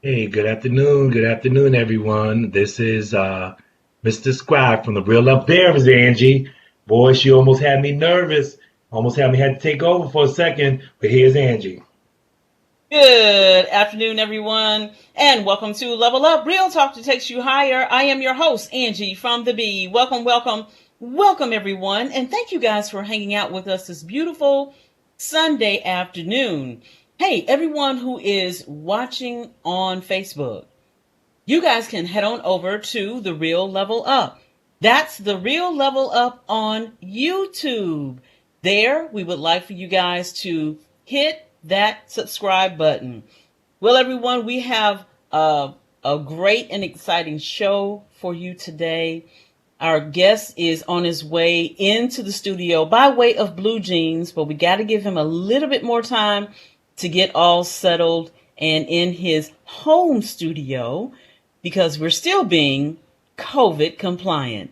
Hey, good afternoon. Good afternoon, everyone. This is Mr. Scribe from the Real Up There is Angie. Boy, she almost had me nervous. Almost had to take over for a second, but here's Angie. Good afternoon, everyone, and welcome to Level Up Real Talk that takes you higher. I am your host, Angee from the B. Welcome, everyone, and thank you guys for hanging out with us this beautiful Sunday afternoon. Hey, everyone who is watching on Facebook, you guys can head on over to The Real Level Up. That's The Real Level Up on YouTube. There, we would like for you guys to hit that subscribe button. Well, everyone, we have a great and exciting show for you today. Our guest is on his way into the studio by way of Blue Jeans, but we got to give him a little bit more time to get all settled and in his home studio because we're still being COVID compliant.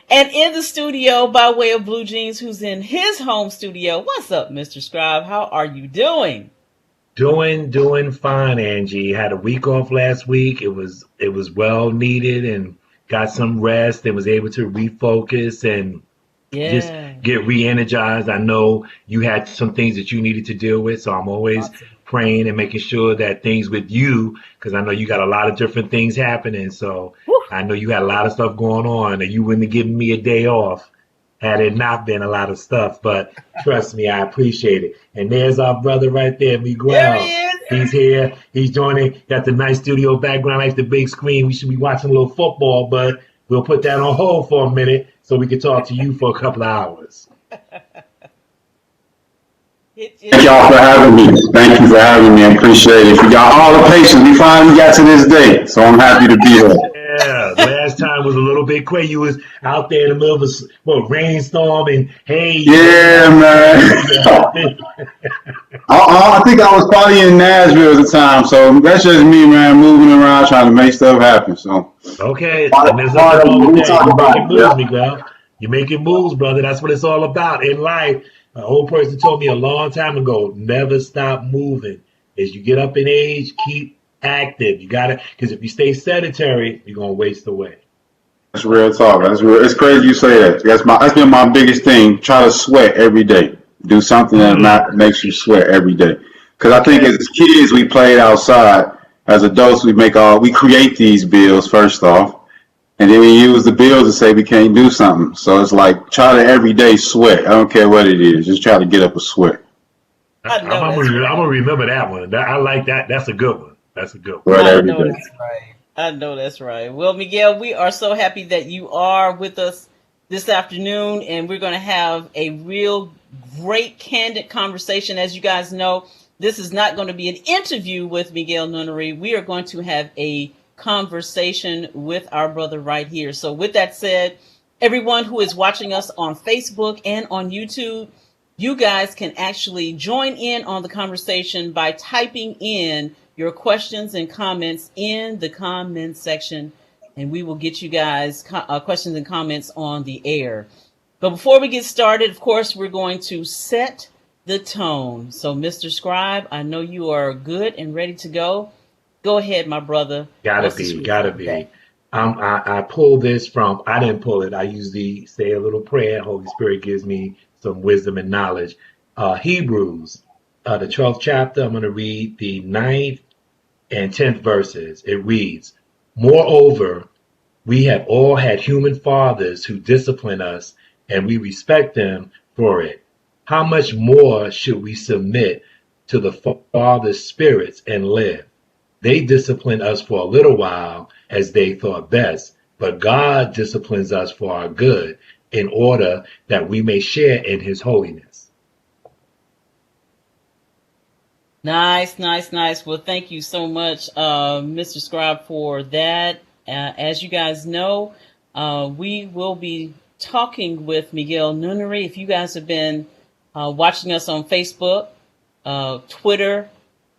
And in the studio, by way of Blue Jeans, who's in his home studio. What's up, Mr. Scribe? How are you doing? Doing fine, Angie. Had a week off last week. It was well needed and got some rest and was able to refocus and just Yeah. get re-energized. I know you had some things that you needed to deal with, so I'm always Awesome. praying and making sure that things with you, because I know you got a lot of different things happening. So Whew. I know you had a lot of stuff going on, and you wouldn't have given me a day off had it not been a lot of stuff. But trust me, I appreciate it. And there's our brother right there, There he Miguel. is. He's here. He's joining. Got the nice studio background, like the big screen. We should be watching a little football, but we'll put that on hold for a minute so we can talk to you for a couple of hours. Thank y'all for having me. Thank you for having me. I appreciate it. You got all the patience. We finally got to this day, so I'm happy to be here. Yeah, last time was a little bit crazy. You was out there in the middle of a rainstorm and hey, Yeah, man. I think I was probably in Nashville at the time, so that's just me, man, moving around trying to make stuff happen. So, okay, and there's nothing part of wrong with we'll that. talk You're about making it. moves, Yeah. Miguel. You're making moves, brother. That's what it's all about in life. An old person told me a long time ago, never stop moving. As you get up in age, keep active. You gotta, because if you stay sedentary, you're gonna waste away. That's real talk. That's real. It's crazy you say that. That's been my biggest thing. Try to sweat every day. Do something that Mm, makes you sweat every day. Because I think okay. as kids we played outside. As adults we create these bills first off, and then we use the bills to say we can't do something. So it's like try to every day sweat. I don't care what it is. Just try to get up a sweat. I, I I'm, know I'm, that's gonna, I'm right. gonna remember that one. I like that. That's a good one. That's a good one. Sweat I every know day. that's right. I know that's right. Well, Miguel, we are so happy that you are with us this afternoon, and we're going to have a real great, candid conversation. As you guys know, this is not going to be an interview with Miguel Nunnery. We are going to have a conversation with our brother right here. So, with that said, everyone who is watching us on Facebook and on YouTube, you guys can actually join in on the conversation by typing in your questions and comments in the comment section, and we will get you guys questions and comments on the air. But before we get started, of course, we're going to set the tone. So, Mr. Scribe, I know you are good and ready to go. Go ahead, my brother. Gotta What's the be, scripture gotta today? be. I pulled this from, I didn't pull it. I usually say a little prayer. Holy Spirit gives me some wisdom and knowledge. Hebrews, the 12th chapter, I'm going to read the ninth and 10th verses. It reads, Moreover, we have all had human fathers who discipline us, and we respect them for it. How much more should we submit to the Father's spirits and live? They discipline us for a little while as they thought best, but God disciplines us for our good in order that we may share in his holiness. Nice, nice, nice. Well, thank you so much, Mr. Scribe, for that. As you guys know, we will be talking with Miguel Nunnery. If you guys have been watching us on Facebook, Twitter,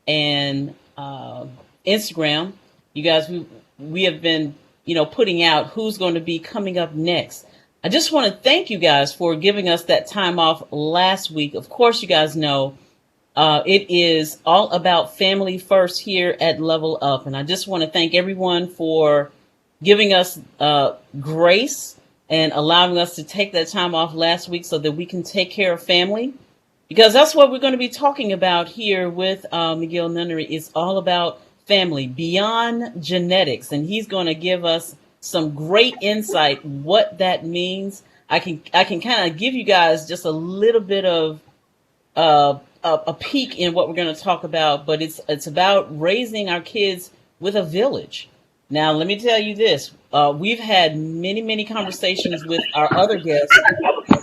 and Instagram, you guys, we have been, putting out who's going to be coming up next. I just want to thank you guys for giving us that time off last week. Of course, you guys know It is all about family first here at Level Up. And I just want to thank everyone for giving us grace and allowing us to take that time off last week so that we can take care of family. Because that's what we're going to be talking about here with Miguel Nunnery. It's all about family beyond genetics. And he's going to give us some great insight what that means. I can kind of give you guys just a little bit of a peek in what we're going to talk about, but it's about raising our kids with a village. Now, let me tell you this. We've had many conversations with our other guests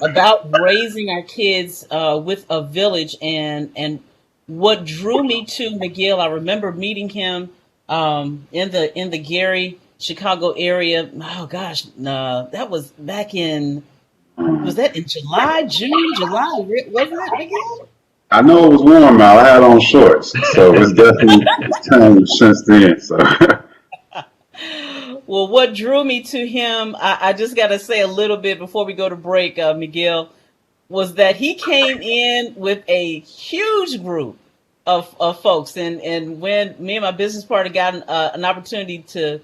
about raising our kids with a village, and what drew me to Miguel, I remember meeting him in the Gary, Chicago area. Oh gosh, that was back in, was that in July, July, wasn't it, Miguel? I know it was warm out. I had on shorts, so it's definitely changed since then. So. Well, what drew me to him, I just got to say a little bit before we go to break, Miguel, was that he came in with a huge group of folks. And when me and my business partner got an opportunity to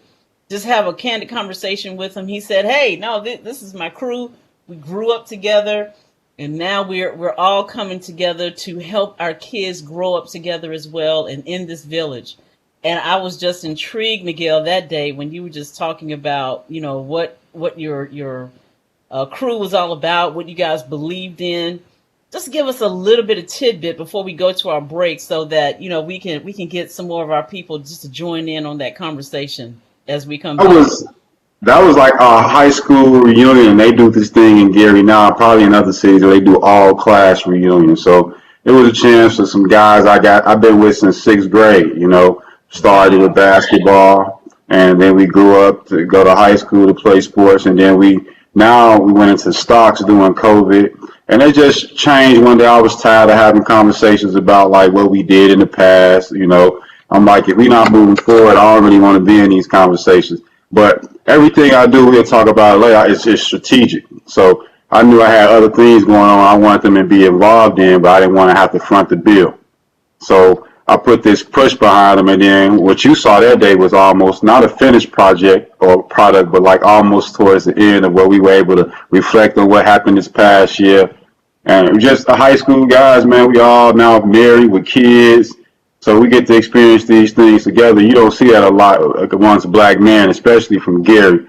just have a candid conversation with him, he said, hey, no, this is my crew. We grew up together. And now we're all coming together to help our kids grow up together as well and in this village. And I was just intrigued, Miguel, that day when you were just talking about, you know, what your crew was all about, what you guys believed in. Just give us a little bit of tidbit before we go to our break so that, you know, we can get some more of our people just to join in on that conversation as we come back. That was like a high school reunion. They do this thing in Gary now, probably in other cities, where they do all class reunions. So it was a chance for some guys I've been with since sixth grade, you know, started with basketball, and then we grew up to go to high school to play sports, and then we went into stocks during COVID, and it just changed one day. I was tired of having conversations about like what we did in the past, you know. I'm like, if we're not moving forward, I don't really want to be in these conversations. But everything I do, we'll talk about it later, it's just strategic. So I knew I had other things going on I wanted them to be involved in, but I didn't want to have to front the bill. So I put this push behind them, and then what you saw that day was almost not a finished project or product, but like almost towards the end of where we were able to reflect on what happened this past year. And just the high school guys, man, we all now married with kids. So we get to experience these things together. You don't see that a lot once a black man, especially from Gary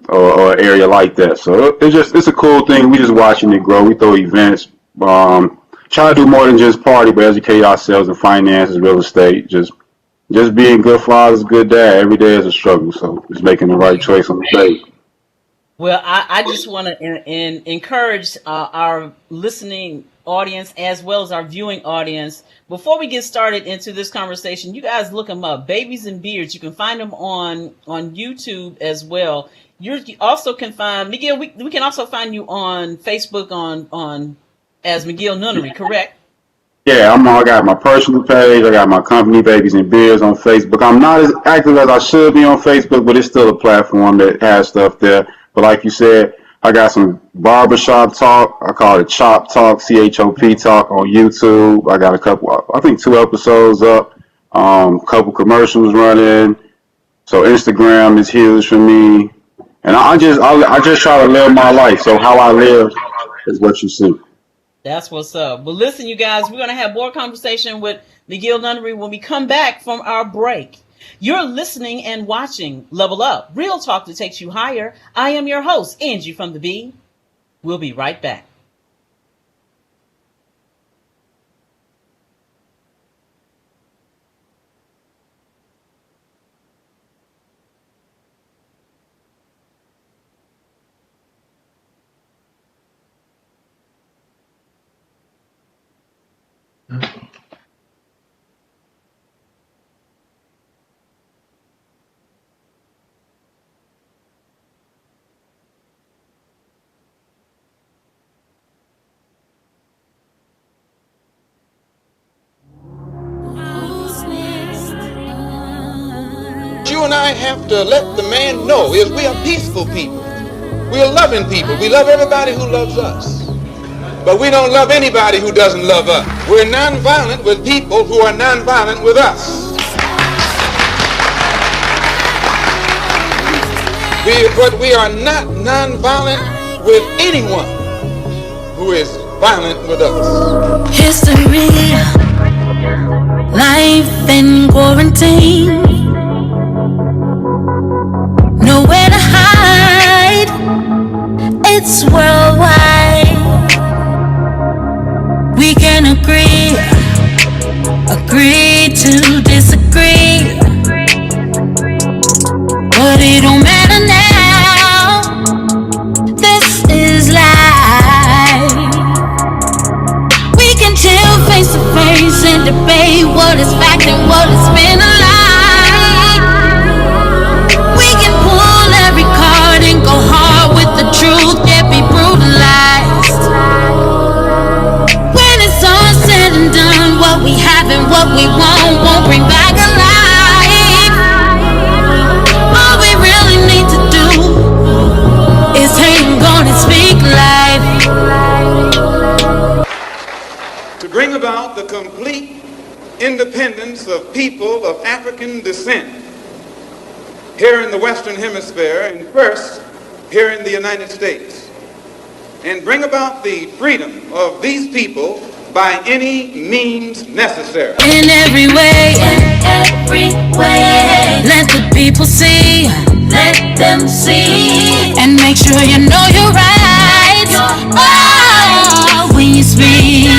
or an area like that. So it's a cool thing. We just watching it grow. We throw events, try to do more than just party, but educate ourselves in finances, real estate, just being good fathers, good dad. Every day is a struggle. So just making the right choice on the day. Well, I just want to encourage our listening audience as well as our viewing audience. Before we get started into this conversation, you guys look them up, Babies and Beards. You can find them on YouTube as well. You also can find Miguel. We can also find you on Facebook on as Miguel Nunnery, correct? Yeah, I got my personal page. I got my company, Babies and Beards, on Facebook. I'm not as active as I should be on Facebook, but it's still a platform that has stuff there. But like you said, I got some barbershop talk. I call it Chop Talk, CHOP Talk on YouTube. I got a couple, I think 2 episodes up, couple commercials running. So Instagram is huge for me. And I just try to live my life. So how I live is what you see. That's what's up. Well, listen, you guys, we're going to have more conversation with Miguel Nunnery when we come back from our break. You're listening and watching Level Up, real talk that takes you higher. I am your host, Angee from the B. We'll be right back. You and I have to let the man know is we are peaceful people. We are loving people. We love everybody who loves us. but we don't love anybody who doesn't love us. We're nonviolent with people who are nonviolent with us. But we are not nonviolent with anyone who is violent with us. History, life in quarantine, nowhere to hide, it's worldwide. We can agree to disagree, but it don't matter now, this is life. We can chill face to face and debate what is fact and what has been a lie. We can pull every card and go hard with the truth, yet be brutalized. When it's all said and done, what we have and what we want won't bring back a life. All we really need to do is hang on and speak life. To bring about the complete independence of people of African descent here in the Western Hemisphere, and first here in the United States, and bring about the freedom of these people by any means necessary. In every way, let the people see, let them see, and make sure you know you're right. Oh, when you speak,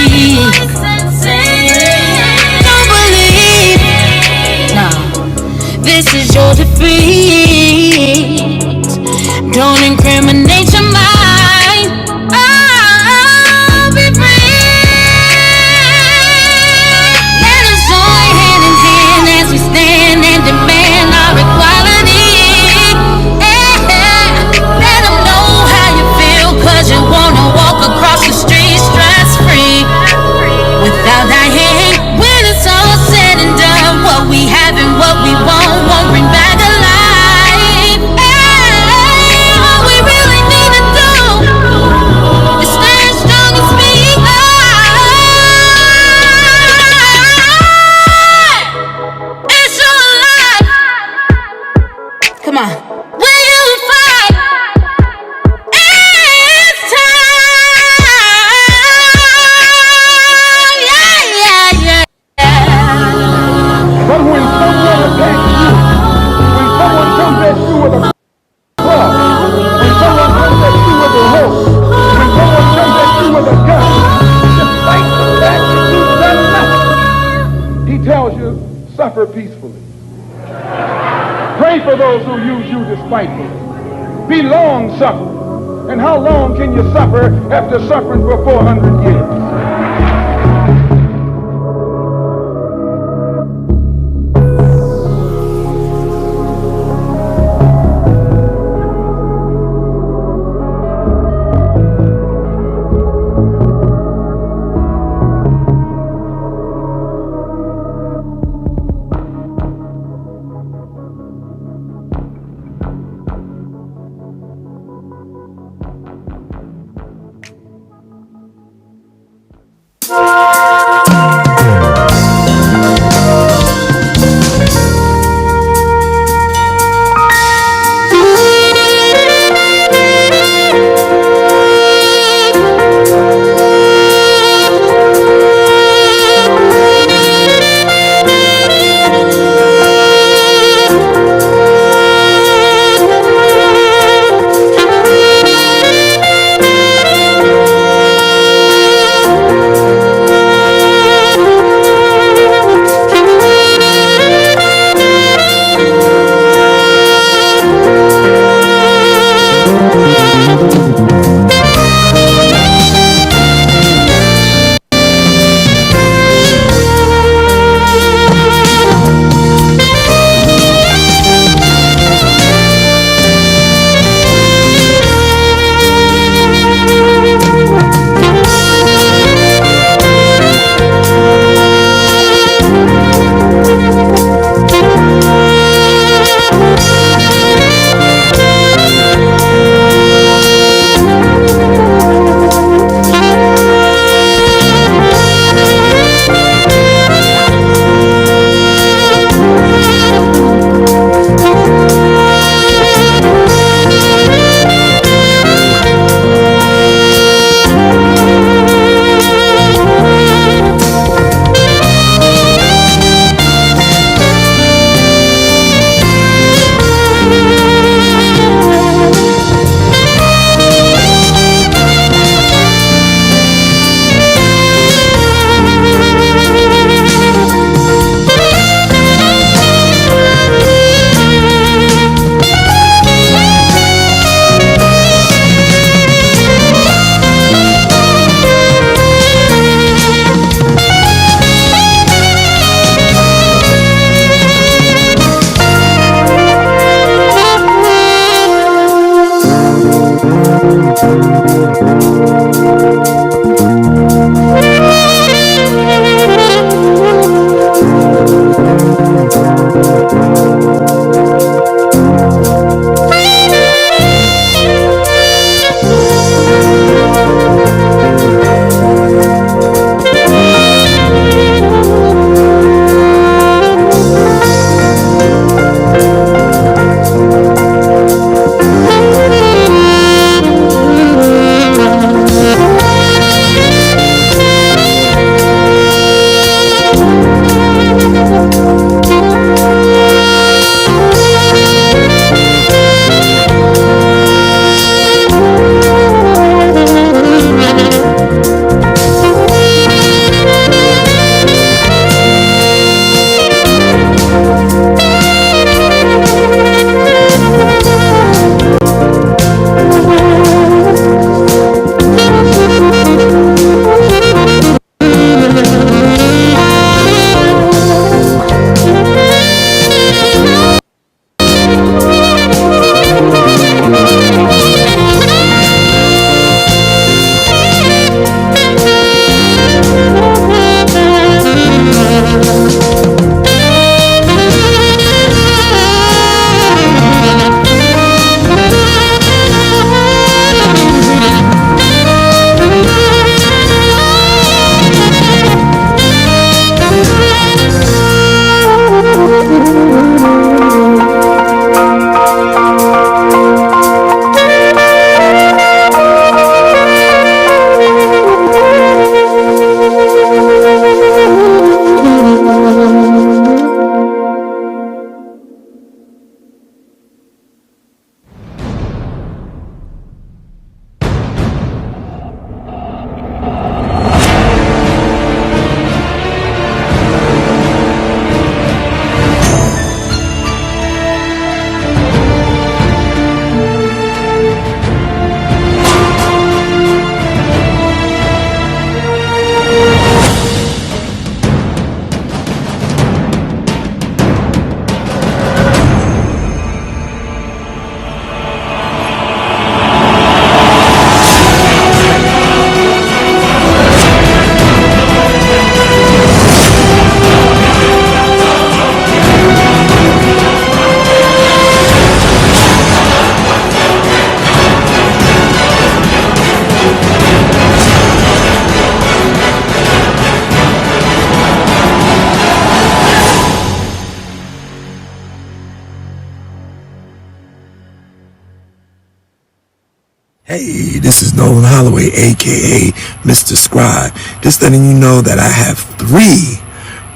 don't believe, no, this is your defeat. Don't incriminate your mind. Oh, be free. Let us join hand in hand as we stand and demand our equality. Yeah. Let them know how you feel, 'cause you wanna walk across the street stress-free without that hate. When it's all said and done, what we have and what we won't bring back a life. Yeah. All we really need to do is stand strong and speak life. It's your life. Come on. Will you fight? It's time. Yeah. But when someone attacks you, when someone comes at you with a club, when someone comes at you with a rope, when someone comes at you with a gun, despite the fact that you've done nothing, he tells you, suffer peacefully. Pray for those who use you despitefully. Be long-suffering. And how long can you suffer after suffering for 400 years? Hey, this is Nolan Holloway, aka Mr. Scribe. Just letting you know that I have 3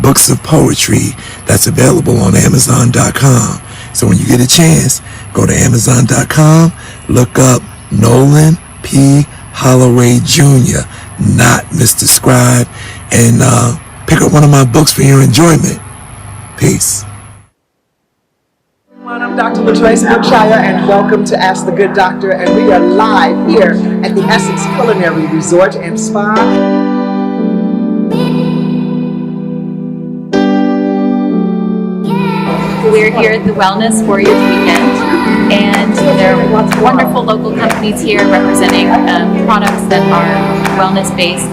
books of poetry that's available on Amazon.com. So when you get a chance, go to Amazon.com, look up Nolan P. Holloway Jr., not Mr. Scribe, and pick up one of my books for your enjoyment. Peace. I'm Dr. Latrice Brookshire, and welcome to Ask the Good Doctor, and we are live here at the Essex Culinary Resort and Spa. We're here at the Wellness Warriors Weekend, and there are wonderful local companies here representing products that are wellness-based.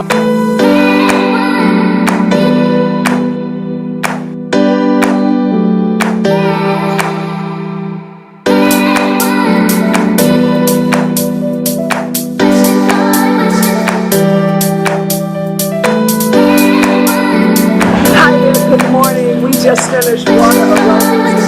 Good morning. We just finished water aerobics.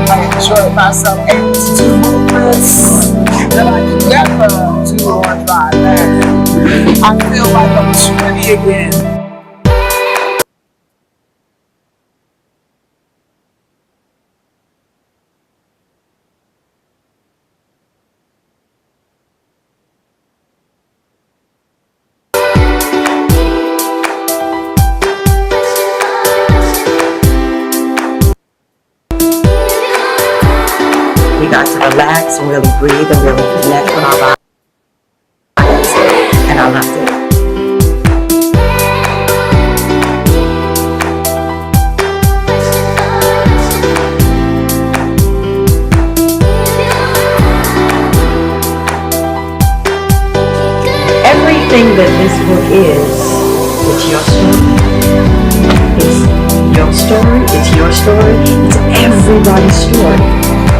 I enjoyed myself 82 movements that I could never do on 5 minutes. I feel like I'm 20 again. We got to relax and really breathe and really connect with our bodies, and I loved it. Everything that this book is, it's your story. It's your story, it's your story, it's everybody's story.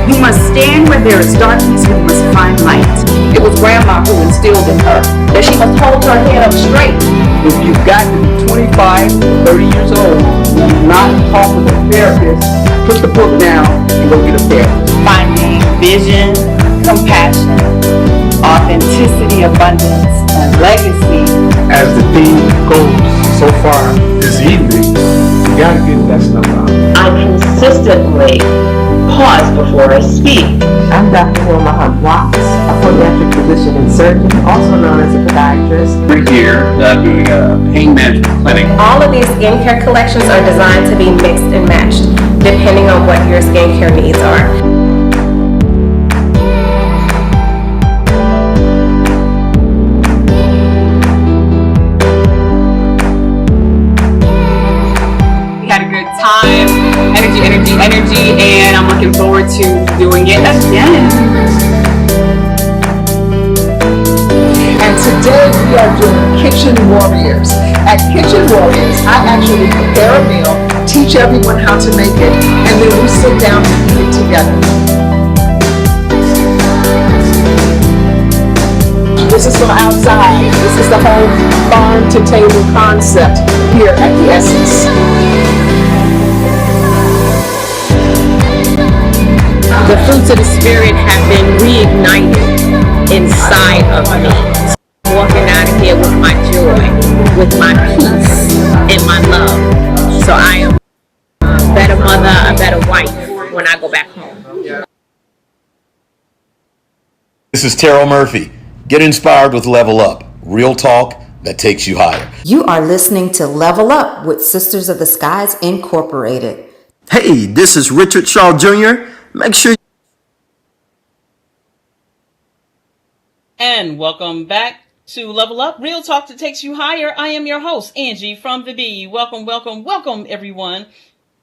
We must stand where there is darkness, we must find light. It was Grandma who instilled in her that she must hold her head up straight. If you've got to be 25, 30 years old, and you've not talked with a therapist, put the book down and go get a therapist. Finding vision, compassion, authenticity, abundance, and legacy. As the theme goes so far this evening, you gotta get that stuff out. I consistently pause before I speak. I'm Dr. Wilma Hunt Watts, a podiatric physician and surgeon, also known as a podiatrist. We're here doing a pain management clinic. All of these skincare collections are designed to be mixed and matched, depending on what your skincare needs are. Time, energy, and I'm looking forward to doing it again. And today we are doing Kitchen Warriors. At Kitchen Warriors, I actually prepare a meal, teach everyone how to make it, and then we sit down and eat it together. This is from outside. This is the whole farm-to-table concept here at the Essex. The fruits of the Spirit have been reignited inside of me. I'm walking out of here with my joy, with my peace, and my love. So I am a better mother, a better wife when I go back home. This is Terrell Murphy. Get inspired with Level Up. Real talk that takes you higher. You are listening to Level Up with Sisters of the Skies Incorporated. Hey, this is Richard Shaw Jr. Make sure. And welcome back to Level Up, Real Talk that takes you higher. I am your host, Angee from the B. Welcome, everyone.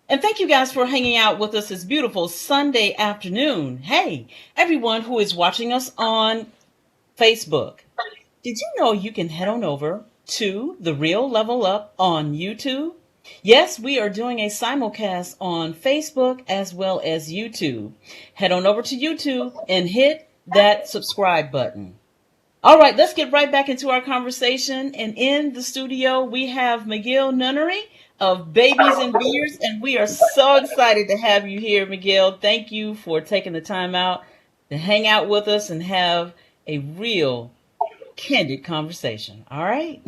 And thank you guys for hanging out with us this beautiful Sunday afternoon. Hey, everyone who is watching us on Facebook. Did you know you can head on over to The Real Level Up on YouTube? Yes, we are doing a simulcast on Facebook as well as YouTube. Head on over to YouTube and hit that subscribe button. All right, let's get right back into our conversation. And in the studio, we have Miguel Nunnery, of Babies and Beers, and we are so excited to have you here, Miguel. Thank you for taking the time out to hang out with us and have a real candid conversation. All right?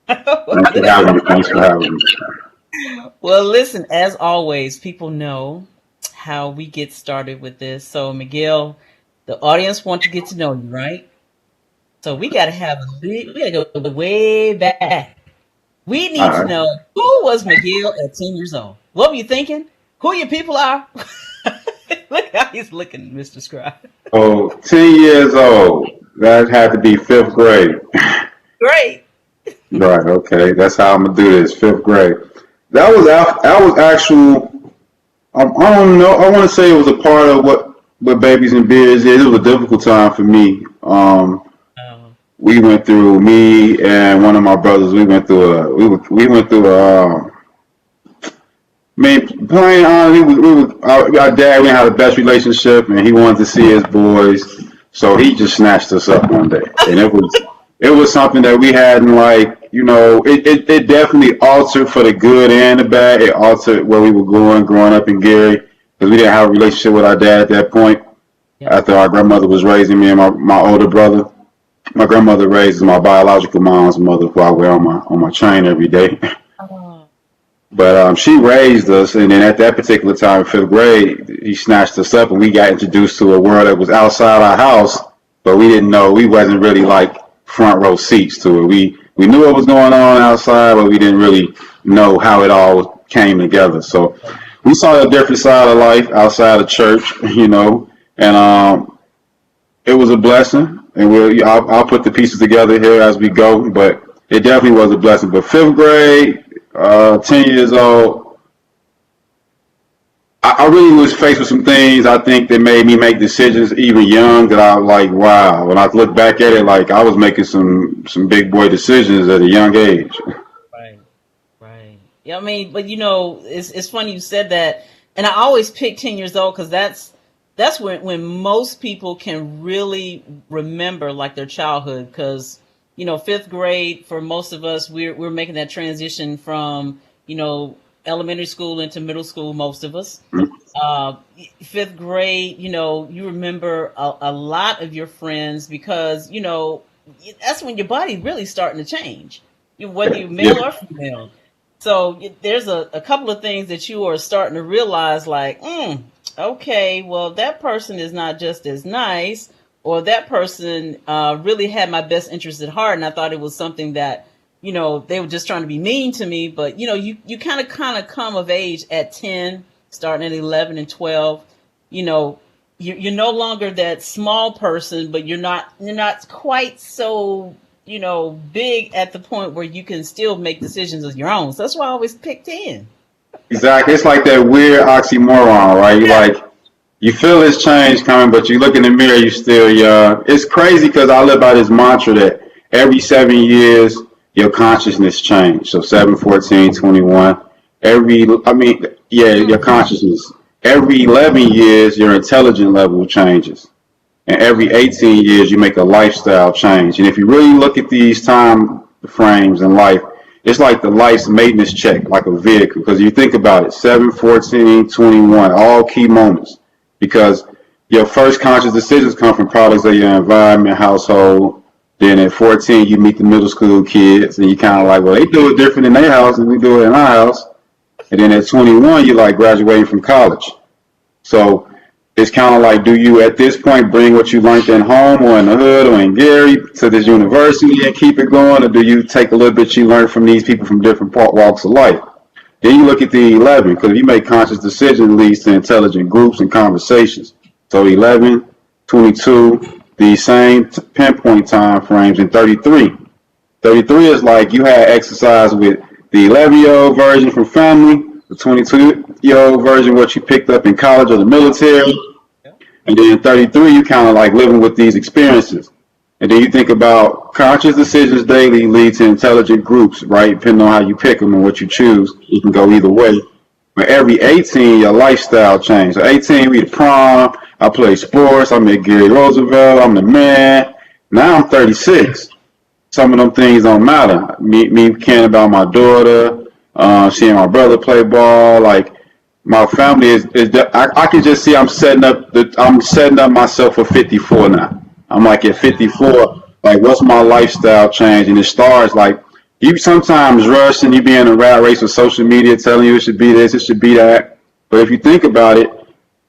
Thanks for having me. Thanks for having me. Well, listen, as always, people know how we get started with this. So, Miguel, the audience wants to get to know you, right? So we got to go way back. We need to know, who was Miguel at 10 years old? What were you thinking? Who your people are? Look how he's looking, Mr. Scribe. Oh, 10 years old. That had to be 5th grade. Great. Right, okay. That's how I'm going to do this, 5th grade. That was actual, I don't know, I want to say it was a part of what Babies and Beers is. It was a difficult time for me. We went through, me and one of my brothers, we went through plain honestly, our dad, we had the best relationship, and he wanted to see his boys, so he just snatched us up one day. And it was something that we hadn't, like, you know, it definitely altered for the good and the bad. It altered where we were growing up in Gary, because we didn't have a relationship with our dad at that point. After our grandmother was raising me and my older brother. My grandmother raises my biological mom's mother, who I wear on my chain every day. But she raised us, and then at that particular time, 5th grade, he snatched us up, and we got introduced to a world that was outside our house, but we didn't know, we wasn't really like front row seats to it. We knew what was going on outside, but we didn't really know how it all came together. So we saw a different side of life outside of church, you know, and it was a blessing. And I'll put the pieces together here as we go, but it definitely was a blessing. But 5th grade, 10 years old, I really was faced with some things, I think, that made me make decisions even young that I was like, wow. When I look back at it, like, I was making some big boy decisions at a young age. Right. Yeah, I mean, but you know, it's funny you said that, and I always pick 10 years old because that's when most people can really remember like their childhood, because, you know, 5th grade for most of us, we're making that transition from, you know, elementary school into middle school, most of us. 5th grade, you know, you remember a lot of your friends because, you know, that's when your body really starting to change, whether you're male or female. So there's a couple of things that you are starting to realize, like, okay, well, that person is not just as nice, or that person really had my best interest at heart, and I thought it was something that, you know, they were just trying to be mean to me. But, you know, you kind of come of age at 10, starting at 11 and 12. You know, you're no longer that small person, but you're not quite so, you know, big at the point where you can still make decisions of your own. So that's why I always pick 10. Exactly. It's like that weird oxymoron, right? You like, you feel this change coming, but you look in the mirror, you still young. It's crazy because I live by this mantra that every 7 years, your consciousness change. So 7, 14, 21. Your consciousness. Every 11 years, your intelligence level changes. And every 18 years, you make a lifestyle change. And if you really look at these time frames in life, it's like the life's maintenance check, like a vehicle. Because you think about it, 7, 14, 21, all key moments. Because your first conscious decisions come from products of your environment, household. Then at 14, you meet the middle school kids, and you kind of like, well, they do it different in their house than we do it in our house. And then at 21, you're like graduating from college. So it's kind of like, do you at this point bring what you learned in home or in the hood or in Gary to this university and keep it going? Or do you take a little bit you learned from these people from different walks of life? Then you look at the 11, because if you make conscious decisions, it leads to intelligent groups and conversations. So 11, 22, these same pinpoint time frames in 33. 33 is like you had exercise with the 11-year-old version from family, the 22-year-old version what you picked up in college or the military, and then 33 you kind of like living with these experiences. And then you think about conscious decisions daily lead to intelligent groups, right? Depending on how you pick them and what you choose, you can go either way. But every 18, your lifestyle change. So 18, we the prom, I play sports, I met Gary Roosevelt, I'm the man. Now I'm 36. Some of them things don't matter. Me caring about my daughter, seeing my brother play ball. Like my family I can just see I'm setting up myself for 54 now. I'm like at 54, like what's my lifestyle change? And it starts like you sometimes rush and you be in a rat race with social media telling you it should be this, it should be that. But if you think about it,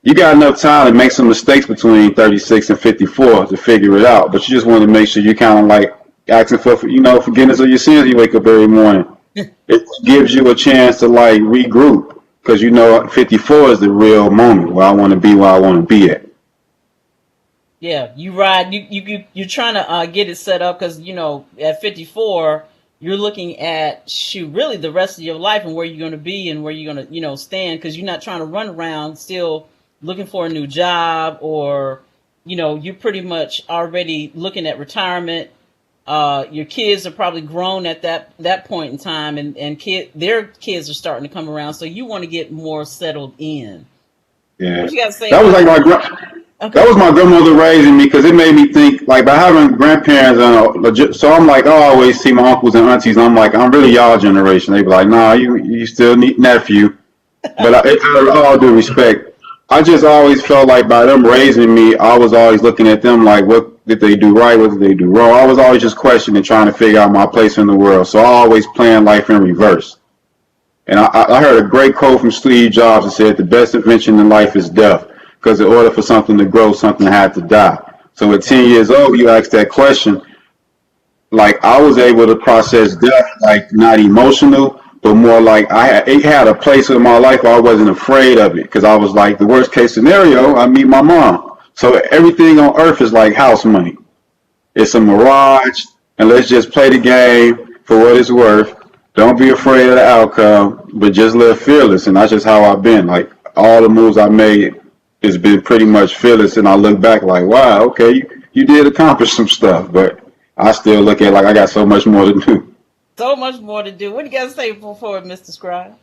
you got enough time to make some mistakes between 36 and 54 to figure it out. But you just want to make sure you kind of like asking for forgiveness of your sins. You wake up every morning. It gives you a chance to like regroup because 54 is the real moment where I want to be where I want to be at. Yeah, you ride. You're trying to get it set up because at 54 you're looking at really the rest of your life and where you're going to be and where you're going to stand because you're not trying to run around still looking for a new job or you're pretty much already looking at retirement. Your kids are probably grown at that point in time and their kids are starting to come around, so you want to get more settled in. Yeah, what you gotta say that was like that was my grandmother raising me because it made me think like by having grandparents so I'm like I always see my uncles and aunties and I'm like I'm really y'all generation. They be like nah, you still need nephew, but out of all due respect, I just always felt like by them raising me, I was always looking at them like, what did they do right? What did they do wrong? I was always just questioning, trying to figure out my place in the world. So I always planned life in reverse. And I heard a great quote from Steve Jobs that said, the best invention in life is death. Because in order for something to grow, something had to die. So at 10 years old, you asked that question, like I was able to process death, like not emotional, but more like it had a place in my life where I wasn't afraid of it because I was like, the worst case scenario, I meet my mom. So everything on earth is like house money. It's a mirage, and let's just play the game for what it's worth. Don't be afraid of the outcome, but just live fearless. And that's just how I've been. Like all the moves I made has been pretty much fearless, and I look back like, wow, okay, you did accomplish some stuff, but I still look at it like I got so much more to do. So much more to do. What do you got to say before Mr. Scribe?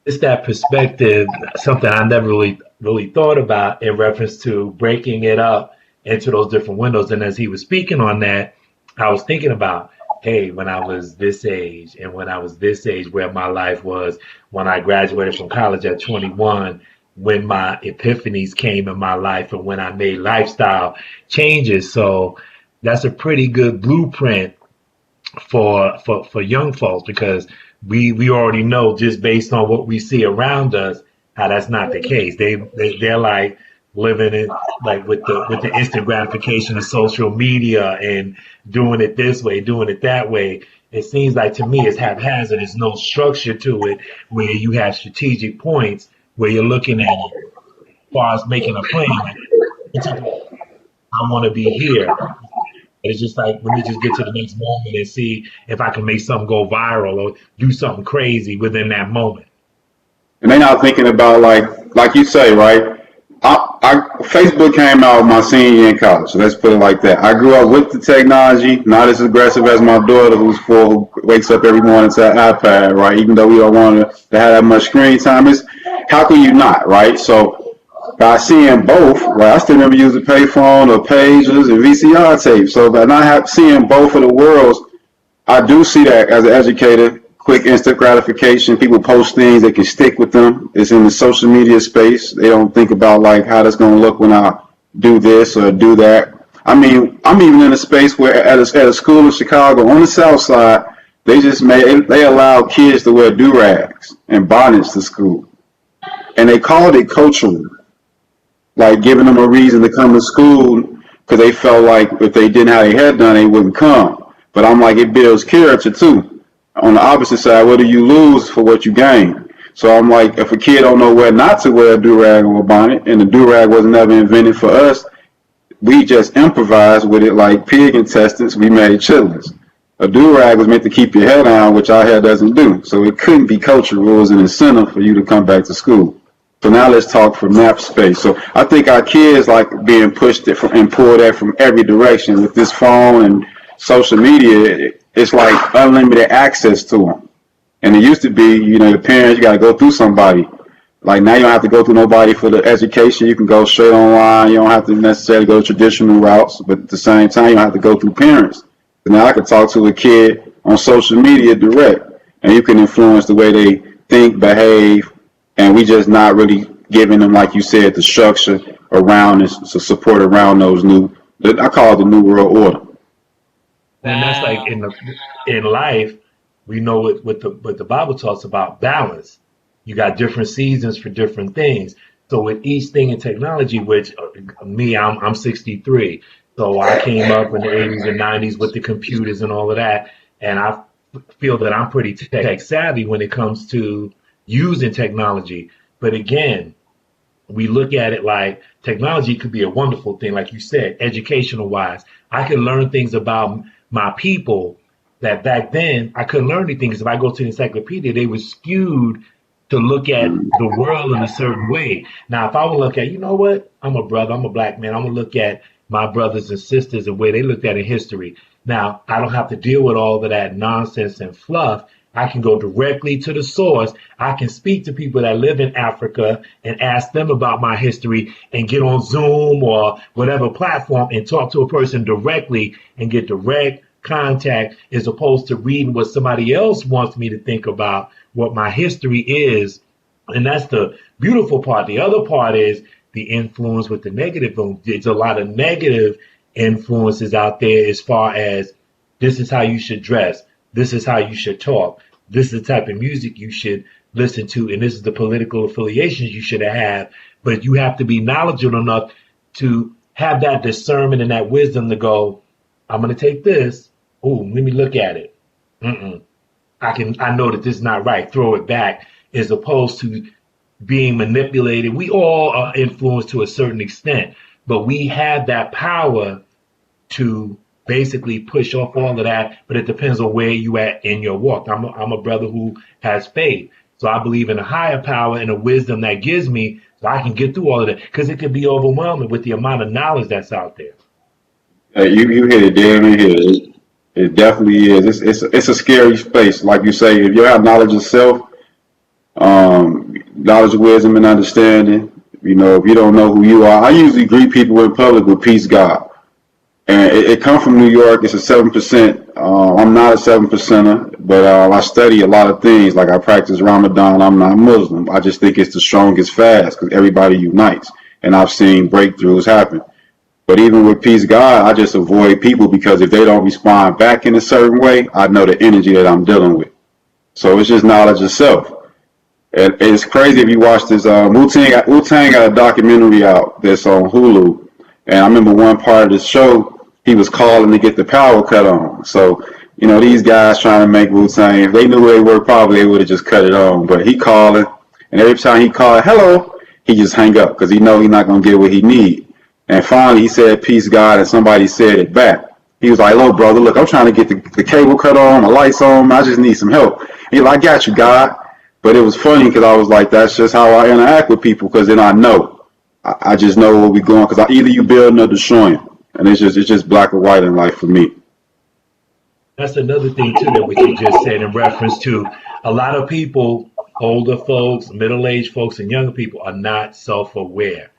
It's that perspective, something I never really thought about in reference to breaking it up into those different windows. And as he was speaking on that, I was thinking about, hey, when I was this age and when I was this age, where my life was when I graduated from college at 21, when my epiphanies came in my life and when I made lifestyle changes. So that's a pretty good blueprint for young folks because we already know just based on what we see around us how that's not the case. They're like living in like with the instant gratification of social media and doing it this way, doing it that way. It seems like to me it's haphazard. There's no structure to it where you have strategic points where you're looking at it as far as making a plan. I want to be here. It's just like, let me just get to the next moment and see if I can make something go viral or do something crazy within that moment. And they're not thinking about like you say, right? Facebook came out my senior year in college, so let's put it like that. I grew up with the technology, not as aggressive as my daughter who's 4, who wakes up every morning to an iPad, right? Even though we don't want to have that much screen time, how can you not, right? So by seeing both, right, I still remember using payphone or pages and VCR tapes. So by not seeing both of the worlds, I do see that as an educator, quick instant gratification. People post things, they can stick with them. It's in the social media space. They don't think about like how that's going to look when I do this or do that. I mean, I'm even in a space where at a school in Chicago on the South Side, they allowed kids to wear do-rags and bonnets to school. And they called it cultural. Like giving them a reason to come to school because they felt like if they didn't have their hair done, they wouldn't come. But I'm like, it builds character too. On the opposite side, what do you lose for what you gain? So I'm like, if a kid don't know where not to wear a do-rag or a bonnet, and the do-rag was never invented for us, we just improvised with it like pig intestines, we made chitlins. A do-rag was meant to keep your hair down, which our hair doesn't do. So it couldn't be cultural. It was an incentive for you to come back to school. So now let's talk from that space. So I think our kids like being pushed and pulled at from every direction with this phone and social media. It's like unlimited access to them. And it used to be, your parents, you got to go through somebody. Like now you don't have to go through nobody for the education. You can go straight online. You don't have to necessarily go traditional routes, but at the same time, you don't have to go through parents. So now I can talk to a kid on social media direct. and you can influence the way they think, behave, and we just not really giving them, like you said, the structure around and support around those I call it the new world order. And that's like in life, we know what the Bible talks about balance. You got different seasons for different things. So with each thing in technology, which I'm 63, so I came up in the 80s and 90s with the computers and all of that, and I feel that I'm pretty tech savvy when it comes to using technology. But again, we look at it like technology could be a wonderful thing, like you said, educational wise. I can learn things about my people that back then I couldn't learn anything, because if I go to the encyclopedia, they were skewed to look at the world in a certain way. Now, if I would look at, you know what, I'm a brother, I'm a black man, I'm gonna look at my brothers and sisters and where they looked at in history. Now, I don't have to deal with all of that nonsense and fluff. I can go directly to the source. I can speak to people that live in Africa and ask them about my history, and get on Zoom or whatever platform and talk to a person directly and get direct contact, as opposed to reading what somebody else wants me to think about what my history is. And that's the beautiful part. The other part is the influence with the negative. There's a lot of negative influences out there, as far as this is how you should dress, this is how you should talk, this is the type of music you should listen to, and this is the political affiliations you should have. But you have to be knowledgeable enough to have that discernment and that wisdom to go, I'm going to take this. Oh, let me look at it. I know that this is not right. Throw it back, as opposed to being manipulated. We all are influenced to a certain extent, but we have that power to basically push off all of that. But it depends on where you at in your walk. I'm a brother who has faith, so I believe in a higher power and a wisdom that gives me, so I can get through all of that, because it can be overwhelming with the amount of knowledge that's out there. You hit it, damn it. It definitely is. It's a scary space, like you say. If you have knowledge of self, knowledge of wisdom and understanding, if you don't know who you are, I usually greet people in public with peace, God. And it comes from New York. It's a 7%. I'm not a 7%er, but I study a lot of things. Like I practice Ramadan. I'm not Muslim. I just think it's the strongest fast, because everybody unites. And I've seen breakthroughs happen. But even with peace, God, I just avoid people, because if they don't respond back in a certain way, I know the energy that I'm dealing with. So it's just knowledge of self. And it's crazy if you watch this. Wu-Tang got a documentary out that's on Hulu. And I remember one part of the show, he was calling to get the power cut on. So, these guys trying to make Wu-Tang, if they knew where they were, probably they would have just cut it on. But he calling, and every time he called, hello, he just hang up, because he know he's not going to get what he need. And finally, he said, peace, God, and somebody said it back. He was like, hello, brother, look, I'm trying to get the cable cut on, the lights on, I just need some help. He's like, I got you, God. But it was funny, because I was like, that's just how I interact with people, because then I know. I just know where we're going, because either you building or destroying. And it's just black or white in life for me. That's another thing, too, that what you just said in reference to a lot of people, older folks, middle-aged folks, and younger people are not self-aware.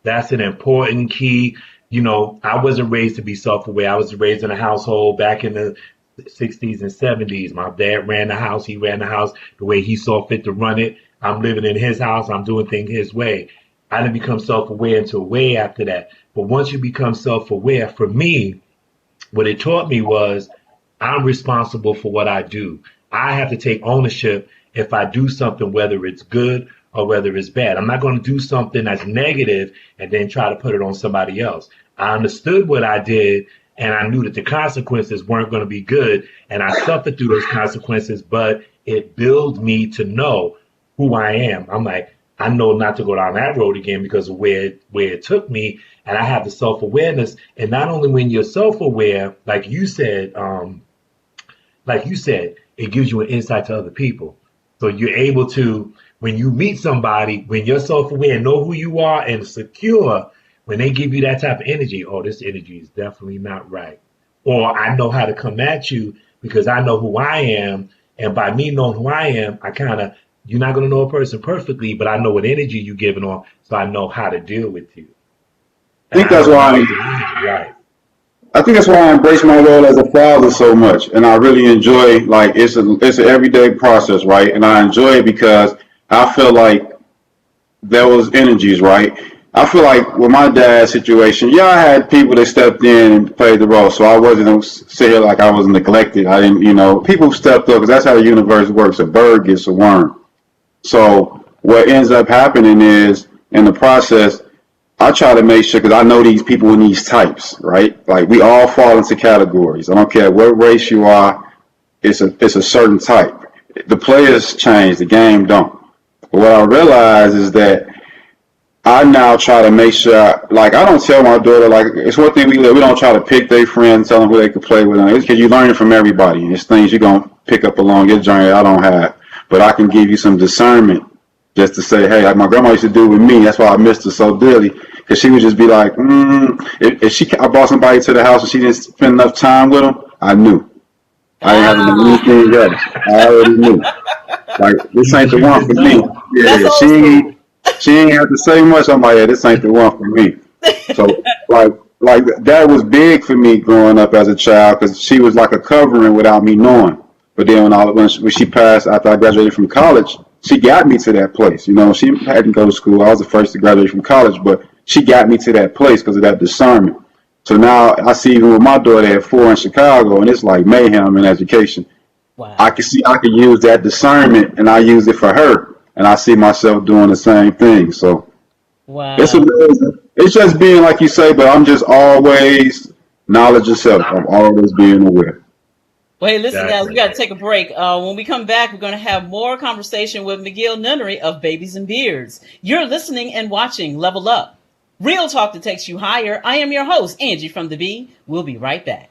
That's an important key. I wasn't raised to be self-aware. I was raised in a household back in the 60s and 70s. My dad ran the house. He ran the house the way he saw fit to run it. I'm living in his house. I'm doing things his way. I didn't become self-aware until way after that. But once you become self-aware, for me, what it taught me was I'm responsible for what I do. I have to take ownership if I do something, whether it's good or whether it's bad. I'm not going to do something that's negative and then try to put it on somebody else. I understood what I did, and I knew that the consequences weren't going to be good, and I suffered through those consequences, but it built me to know who I am. I'm like, I know not to go down that road again because of where it took me, and I have the self-awareness. And not only when you're self-aware, like you said, it gives you an insight to other people. So you're able to, when you meet somebody, when you're self-aware, know who you are and secure, when they give you that type of energy, oh, this energy is definitely not right. Or I know how to come at you because I know who I am. And by me knowing who I am, you're not going to know a person perfectly, but I know what energy you're giving off, so I know how to deal with you. I think that's why I think that's why I embrace my role as a father so much, and I really enjoy like it's an everyday process, right? And I enjoy it because I feel like there was energies, right? I feel like with my dad's situation, yeah, I had people that stepped in and played the role, so I wasn't gonna sit here like I was neglected. I didn't, people stepped up because that's how the universe works. A bird gets a worm. So what ends up happening is in the process, I try to make sure because I know these people in these types, right? Like we all fall into categories. I don't care what race you are. It's a certain type. The players change, the game don't. But what I realize is that I now try to make sure, like, I don't tell my daughter, like, it's one thing we don't try to pick their friends, tell them who they can play with. It's because you learn it from everybody. It's things you're going to pick up along your journey I don't have. But I can give you some discernment just to say, hey, like my grandma used to do with me. That's why I missed her so dearly. Because she would just be like, if I brought somebody to the house and she didn't spend enough time with them, I knew. I didn't have to do anything else. I already knew. Like, this ain't the one for me. Yeah, she ain't have to say much. I'm like, yeah, this ain't the one for me. So, like that was big for me growing up as a child because she was like a covering without me knowing. But then when she passed after I graduated from college, she got me to that place. She hadn't go to school. I was the first to graduate from college, but she got me to that place because of that discernment. So now I see even with my daughter at 4 in Chicago, and it's like mayhem in education. Wow. I can use that discernment, and I use it for her. And I see myself doing the same thing. So wow. It's amazing. It's just being like you say, but I'm just always knowledge yourself. I'm always being aware. Well, hey, listen, guys, we got to take a break. When we come back, we're going to have more conversation with Miguel Nunnery of Babies and Beards. You're listening and watching Level Up, real talk that takes you higher. I am your host, Angee from the B. We'll be right back.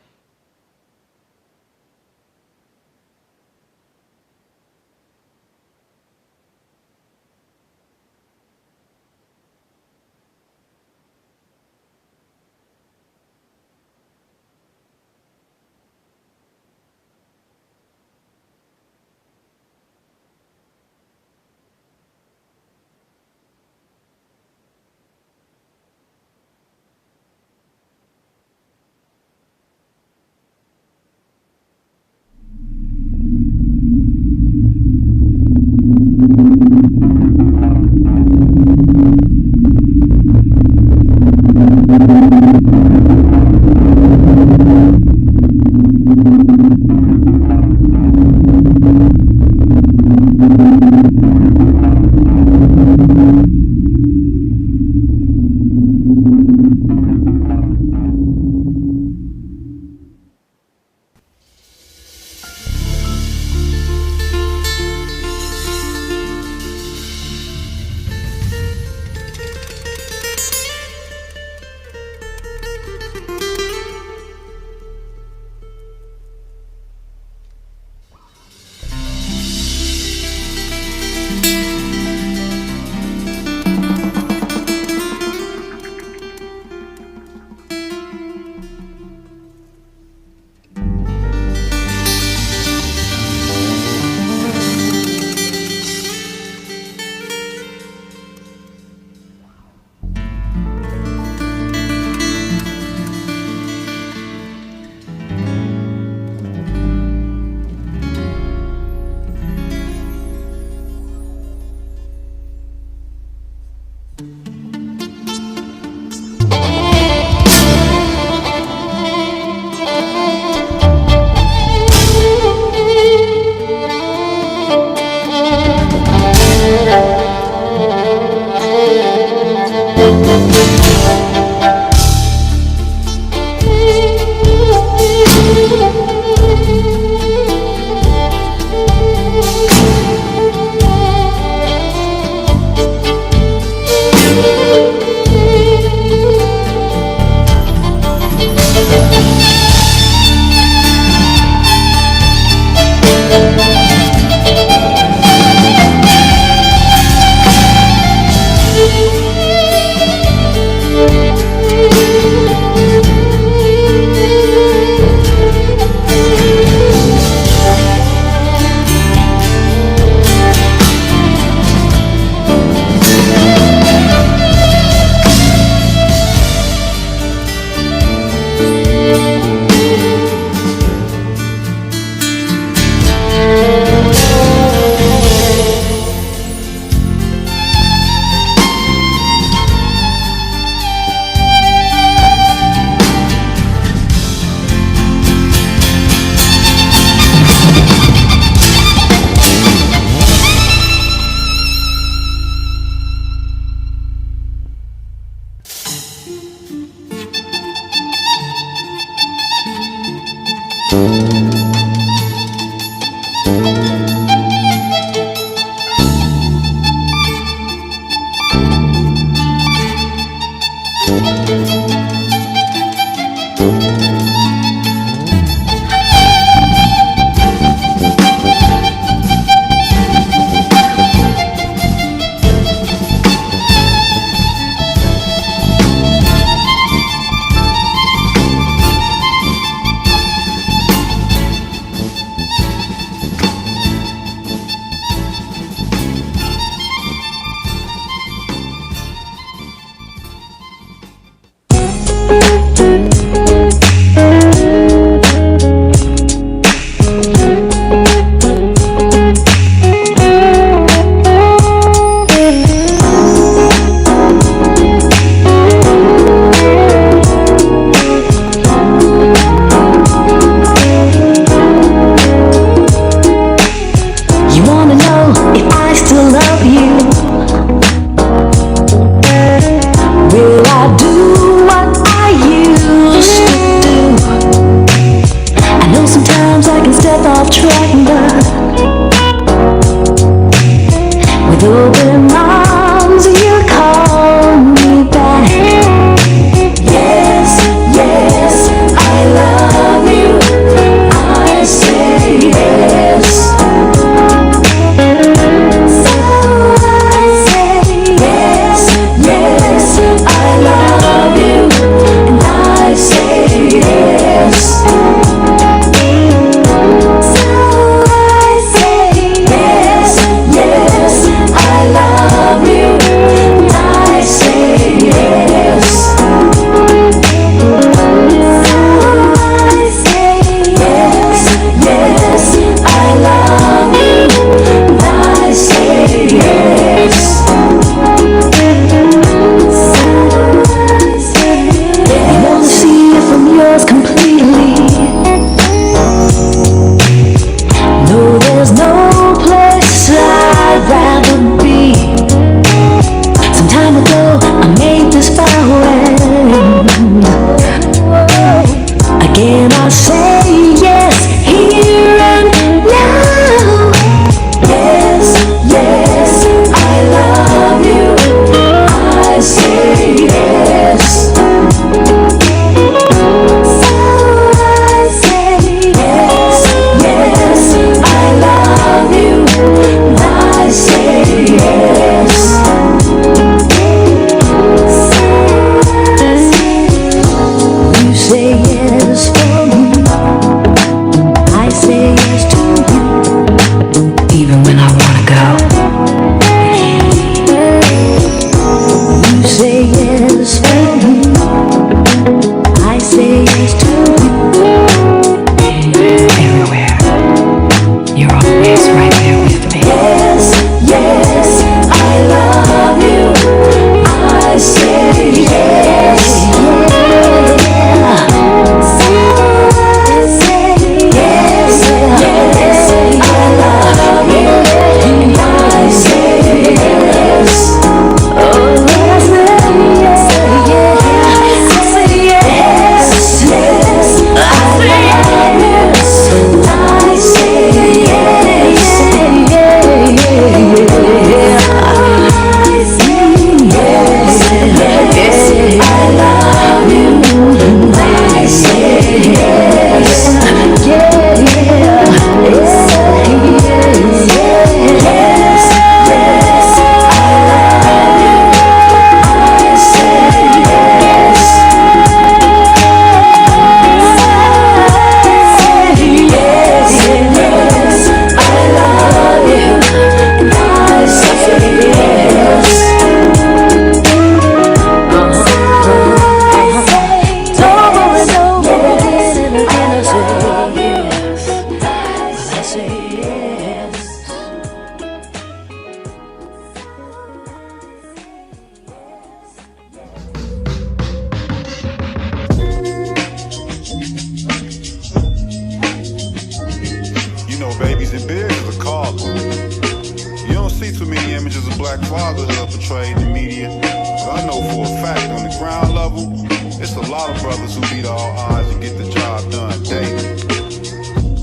see too many images of black fatherhood portrayed in the media, but I know for a fact on the ground level, it's a lot of brothers who beat all odds and get the job done daily.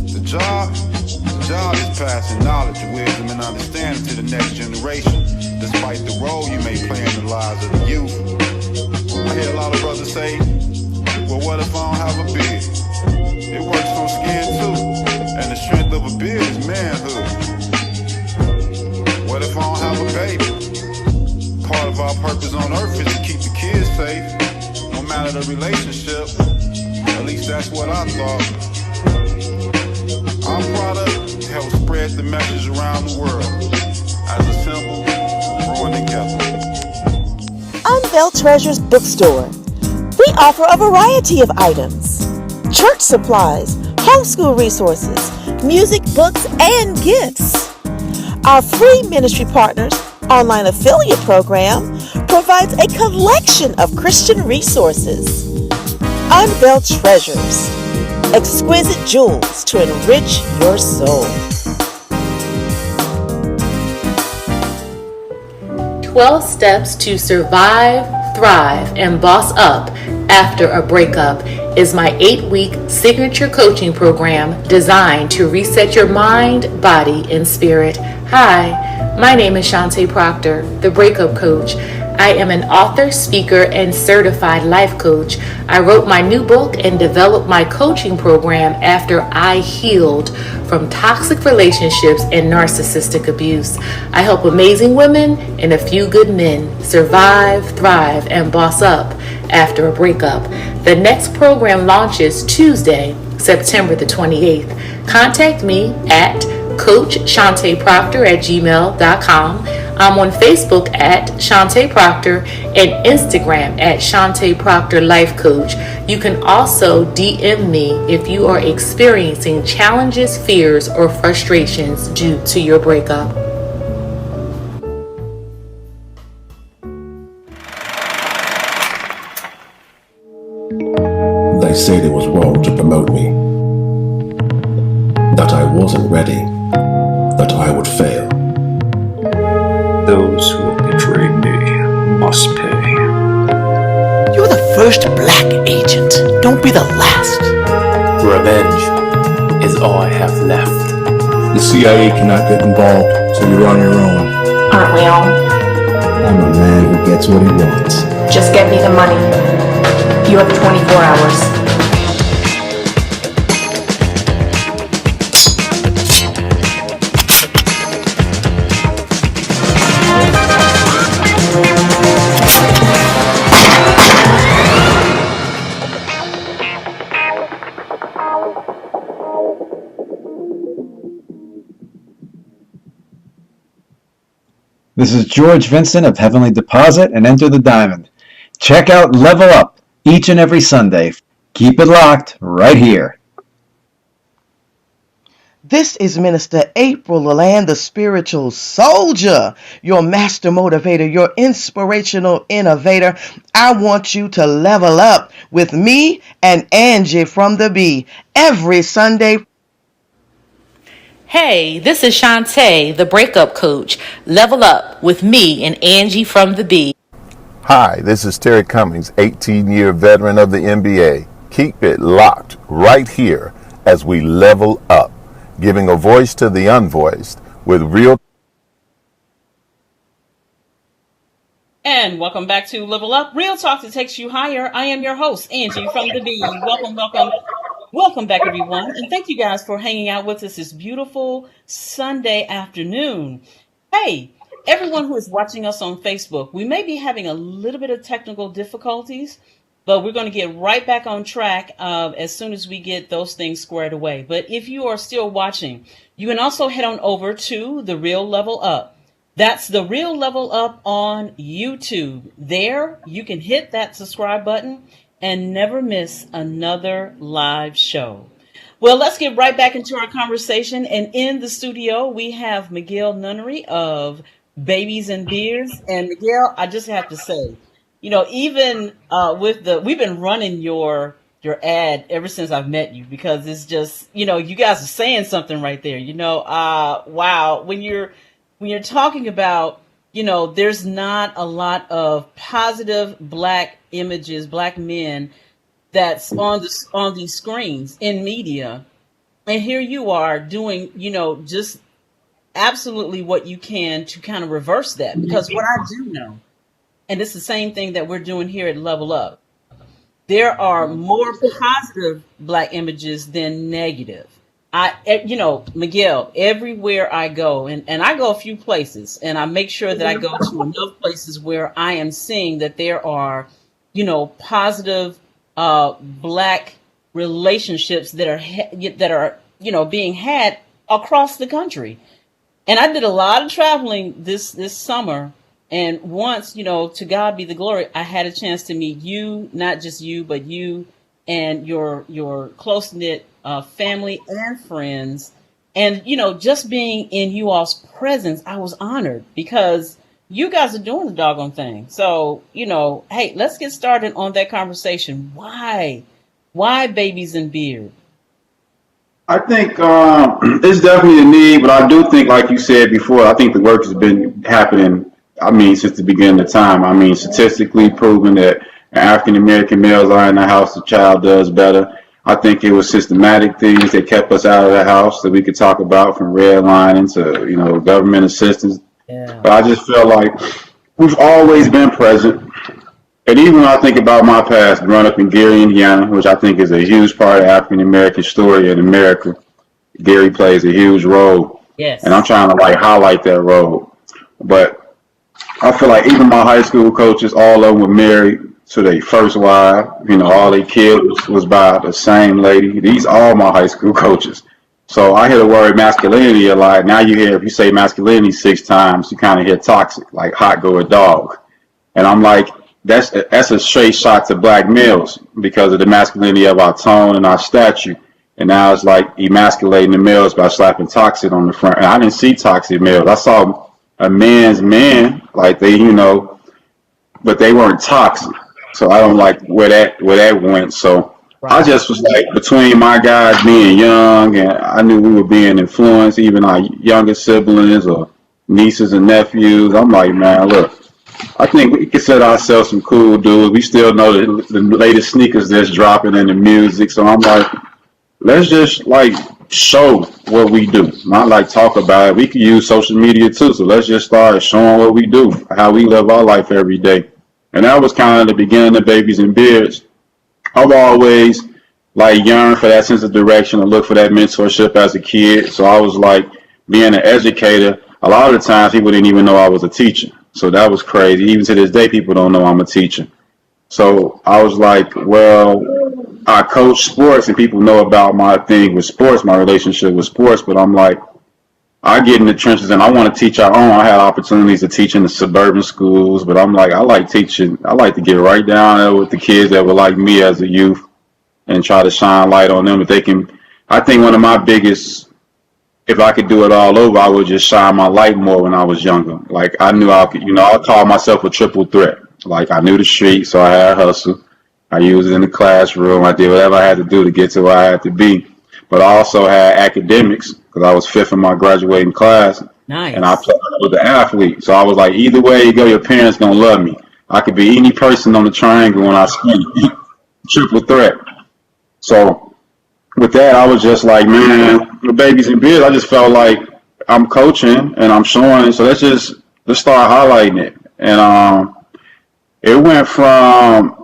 The job is passing knowledge, wisdom, and understanding to the next generation, despite the role you may play in the lives of the youth. I hear a lot of brothers say, well, what if I don't have a beard? It works on skin too, and the strength of a beard is manhood. What if I don't have a baby? Part of our purpose on earth is to keep the kids safe, no matter the relationship. At least that's what I thought. Our product helps spread the message around the world as a symbol of growing together. Unveil Treasures Bookstore. We offer a variety of items: church supplies, homeschool resources, music, books, and gifts. Our free ministry partners online affiliate program provides a collection of Christian resources. Unveil Treasures, exquisite jewels to enrich your soul. 12 Steps to Survive, Thrive, and Boss Up After a Breakup is my 8-week signature coaching program designed to reset your mind, body, and spirit. Hi, my name is Shante Proctor, the Breakup Coach. I am an author, speaker, and certified life coach. I wrote my new book and developed my coaching program after I healed from toxic relationships and narcissistic abuse. I help amazing women and a few good men survive, thrive, and boss up after a breakup. The next program launches Tuesday, September the 28th. Contact me at coachshanteproctor@gmail.com. I'm on Facebook at Shante Proctor and Instagram at Shante Proctor Life Coach. You can also DM me if you are experiencing challenges, fears, or frustrations due to your breakup. They said it was wrong to promote me, that I wasn't ready, that I would fail. Those who have betrayed me must pay. You're the first black agent. Don't be the last. Revenge is all I have left. The CIA cannot get involved, so you're on your own. Aren't we all? I'm a man who gets what he wants. Just get me the money. You have 24 hours. This is George Vincent of Heavenly Deposit and Enter the Diamond. Check out Level Up each and every Sunday. Keep it locked right here. This is Minister April Leland, the spiritual soldier, your master motivator, your inspirational innovator. I want you to level up with me and Angee from the Bee every Sunday. Hey, this is Shante, the Breakup Coach. Level up with me and Angee from the Bee. Hi, this is Terry Cummings, 18-year veteran of the NBA. Keep it locked right here as we level up, giving a voice to the unvoiced with real. And welcome back to Level Up, Real Talk that takes you higher. I am your host, Angee from the Bee. Welcome back, everyone. And thank you guys for hanging out with us this beautiful Sunday afternoon. Hey, everyone who is watching us on Facebook, we may be having a little bit of technical difficulties, but we're going to get right back on track as soon as we get those things squared away. But if you are still watching, you can also head on over to The Real Level Up. That's The Real Level Up on YouTube. There, you can hit that subscribe button and never miss another live show. Well, let's get right back into our conversation. And in the studio, we have Miguel Nunnery of Babies and Beards. And Miguel, I just have to say, you know, even we've been running your ad ever since I've met you, because it's just, you know, you guys are saying something right there. You know, wow, when you're when you're talking about, there's not a lot of positive Black images, Black men that's on these screens in media. And here you are doing, just absolutely what you can to kind of reverse that. Because what I do know, and it's the same thing that we're doing here at Level Up, there are more positive Black images than negative. Miguel, everywhere I go, and I go a few places, and I make sure that I go to enough places where I am seeing that there are, positive Black relationships that are being had across the country. And I did a lot of traveling this summer. And once, to God be the glory, I had a chance to meet you, not just you, but you and your close-knit family and friends. And, just being in you all's presence, I was honored because you guys are doing the doggone thing. So, hey, let's get started on that conversation. Why babies and beard? I think it's definitely a need, but I do think, like you said before, I think the work has been happening, since the beginning of time. Statistically proven that African American males are in the house, the child does better. I think it was systematic things that kept us out of the house that we could talk about, from redlining to, government assistance. Yeah. But I just feel like we've always been present. And even when I think about my past, growing up in Gary, Indiana, which I think is a huge part of African American story in America, Gary plays a huge role. Yes. And I'm trying to highlight that role. But I feel like even my high school coaches, all of them were married to their first wife. All their kids was by the same lady. These are all my high school coaches. So I hear the word masculinity a lot. Now you hear, if you say masculinity 6 times, you kind of hear toxic, like hot go a dog. And I'm like, that's a straight shot to Black males because of the masculinity of our tone and our stature. And now it's like emasculating the males by slapping toxic on the front. And I didn't see toxic males. I saw a man's man, like they, but they weren't toxic. So I don't like where that went. So I just was like, between my guys being young, and I knew we were being influenced, even our younger siblings or nieces and nephews. I'm like, man, look, I think we consider ourselves some cool dudes. We still know the latest sneakers that's dropping in the music. So I'm like, let's just show what we do, not talk about it. We can use social media too. So let's just start showing what we do, how we live our life every day. And that was kind of the beginning of Babies and Beards. I've always yearned for that sense of direction and look for that mentorship as a kid. So I was being an educator. A lot of the times people didn't even know I was a teacher. So that was crazy. Even to this day, people don't know I'm a teacher. So I was like, well, I coach sports and people know about my thing with sports, my relationship with sports. But I'm like, I get in the trenches and I want to teach our own. I had opportunities to teach in the suburban schools, but I'm like, I like teaching. I like to get right down there with the kids that were like me as a youth and try to shine light on them. If they can, I think one of my biggest, if I could do it all over, I would just shine my light more when I was younger. I knew I could, I called myself a triple threat. I knew the street, so I had hustle. I used it in the classroom. I did whatever I had to do to get to where I had to be. But I also had academics because I was 5th in my graduating class. Nice. And I played with an athlete. So I was like, either way you go, your parents going to love me. I could be any person on the triangle when I speak. Triple threat. So with that, I was just like, man, the Babies and Beards, I just felt like I'm coaching and I'm showing. So let's start highlighting it. And it went from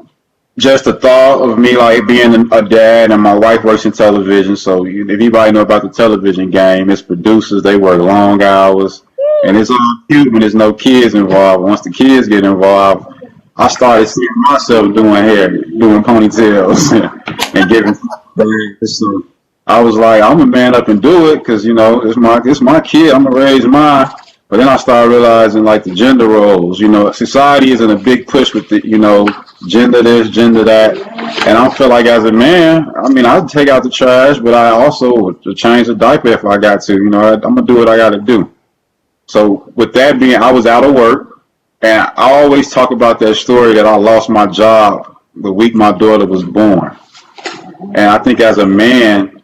just the thought of me being a dad, and my wife works in television. So if anybody know about the television game, it's producers, they work long hours, and it's all cute when there's no kids involved. Once the kids get involved, I started seeing myself doing hair, doing ponytails, and giving. So I was like, I'm gonna man up and do it because it's my kid. I'm gonna raise mine. But then I started realizing the gender roles. Society is in a big push with the gender this, gender that, and I feel like as a man, I'd take out the trash, but I also would change the diaper if I got to. I'm gonna do what I got to do. So with that being, I was out of work, and I always talk about that story that I lost my job the week my daughter was born. And I think as a man,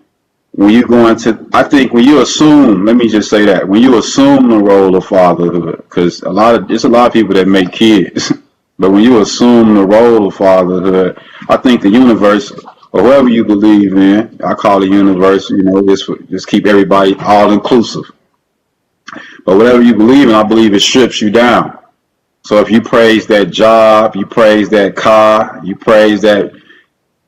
when you go into, I think when you assume, let me just say that, when you assume the role of fatherhood, because there's a lot of people that make kids, but when you assume the role of fatherhood, I think the universe, or whoever you believe in, I call it universe, just keep everybody all inclusive. But whatever you believe in, I believe it strips you down. So if you praise that job, you praise that car, you praise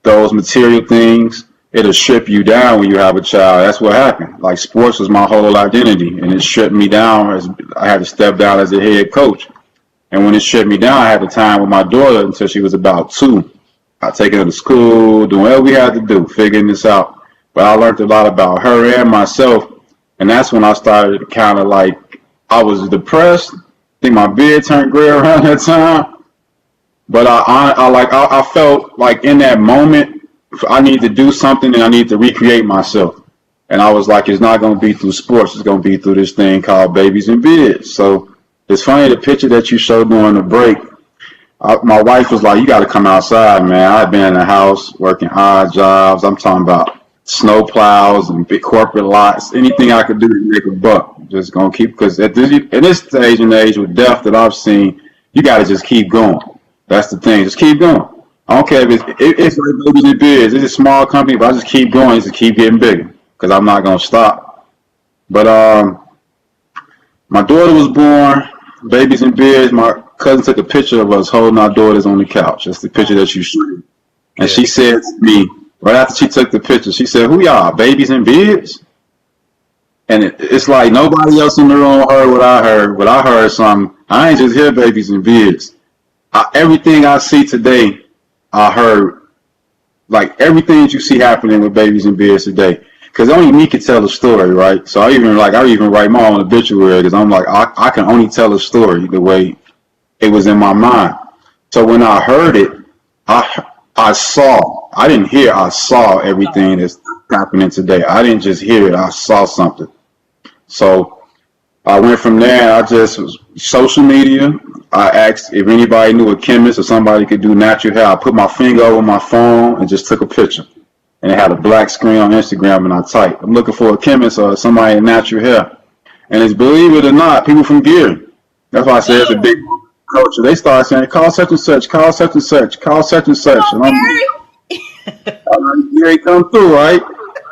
those material things, it'll strip you down when you have a child. That's what happened. Like, sports was my whole identity, and it stripped me down as I had to step down as a head coach. And when it stripped me down, I had the time with my daughter until she was about 2. I taken her to school, doing whatever we had to do, figuring this out. But I learned a lot about her and myself, and that's when I started kind of like, I was depressed. I think my beard turned gray around that time. But I felt like in that moment, I need to do something and I need to recreate myself. And I was like, it's not going to be through sports. It's going to be through this thing called Babies and Beards. So it's funny, the picture that you showed during the break, my wife was like, you got to come outside, man. I've been in the house working odd jobs. I'm talking about snow plows and big corporate lots, anything I could do to make a buck. Just going to keep, because at this stage and age with death that I've seen, you got to just keep going. That's the thing. Just keep going. I don't care if it's like Babies and Beards. It's a small company, but I just keep going. Just keep getting bigger because I'm not going to stop. But my daughter was born, Babies and Beards. My cousin took a picture of us holding our daughters on the couch. That's the picture that you showed. And she said to me, right after she took the picture, she said, who y'all, Babies and Beards? And it's like nobody else in the room heard what I heard. But I heard something. I ain't just hear Babies and Beards. Everything I see today, I heard, like everything that you see happening with Babies and Beards today, because only me can tell a story, right? So I even write my own obituary because I'm like, I can only tell a story the way it was in my mind. So when I heard it, I saw. I didn't hear. I saw everything that's happening today. I didn't just hear it. I saw something. So I went from there. I just was social media. I asked if anybody knew a chemist or somebody could do natural hair. I put my finger over my phone and just took a picture. And it had a black screen on Instagram, and I typed, I'm looking for a chemist or somebody in natural hair. And it's, believe it or not, people from Gary. That's why I say it's a big culture. They start saying, call such and such, call such and such, call such and such. And I'm like, Gary come through, right?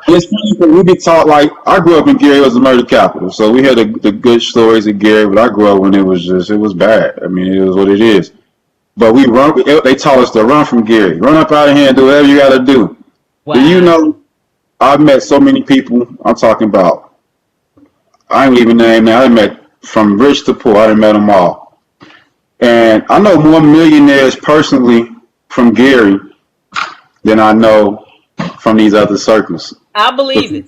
It's funny because we be taught, like, I grew up in Gary, it was the murder capital. So we had the good stories of Gary, but I grew up when it was bad. I mean, it was what it is. But they taught us to run from Gary. Run up out of here and do whatever you got to do. Wow. Do you know, I've met so many people, I'm talking about, I ain't leaving name now, I met from rich to poor, I done met them all. And I know more millionaires personally from Gary than I know from these other circles. I believe it.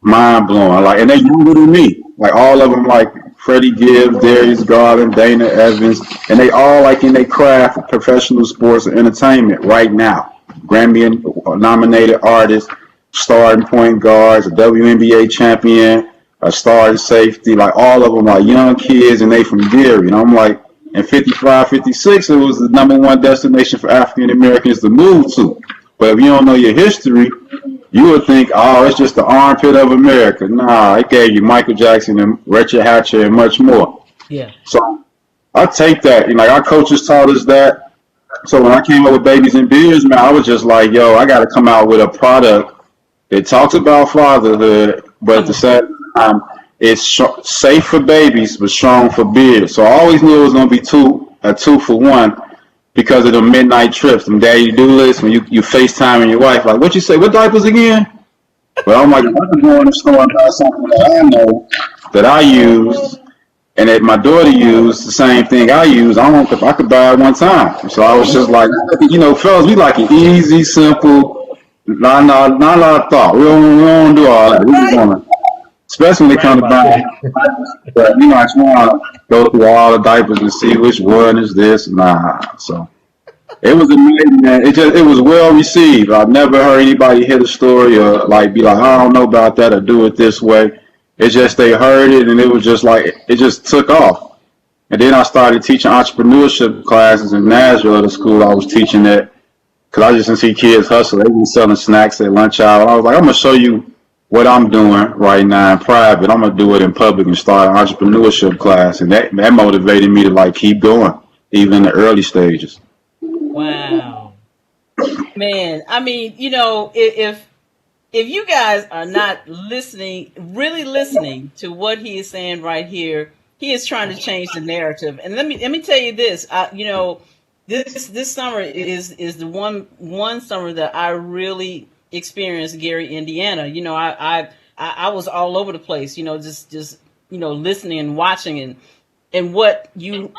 Mind blowing. Like, and they younger than me. Like all of them, like Freddie Gibbs, Darius Garland, Dana Evans, and they all like in their craft, professional sports and entertainment right now. Grammy nominated artists, starting point guards, a WNBA champion, a star in safety. Like all of them are young kids, and they from Gary. And I'm like, in 55, 56, it was the #1 destination for African Americans to move to. But if you don't know your history, you would think, oh, it's just the armpit of America. Nah, it gave you Michael Jackson and Richard Hatcher and much more. Yeah. So I take that. Like our coaches taught us that. So when I came up with Babies and Beards, man, I was just like, yo, I got to come out with a product that talks about fatherhood, but at the same time, it's safe for babies, but strong for beards. So I always knew it was going to be a two for one. Because of the midnight trips, them daddy do lists, when you FaceTime your wife, like, what you say, what diapers again? But I'm like, if I can go in the store and buy something that I know that I used and that my daughter used, the same thing I use, I could buy it one time. So I was just like, you know, fellas, we like it easy, simple, not a lot of thought. We don't do all that. We just want to, especially when they come to buy. But, you know, I just want to go through all the diapers and see which one is this. Nah. So it was amazing, man. It was well received. I've never heard anybody hit a story or like be like, I don't know about that or do it this way. It's just they heard it and it was just like, it just took off. And then I started teaching entrepreneurship classes in Nashville, the school I was teaching at, because I just didn't see kids hustle. They were selling snacks at lunch hour. I was like, I'm going to show you what I'm doing right now in private, I'm gonna do it in public and start an entrepreneurship class, and that motivated me to like keep going, even in the early stages. Wow. Man, I mean, you know, if you guys are not listening, really listening to what he is saying right here, he is trying to change the narrative. And let me tell you this, you know, this summer is the one summer that I really experienced Gary, Indiana. You know, I was all over the place, you know, just you know, listening and watching, and what you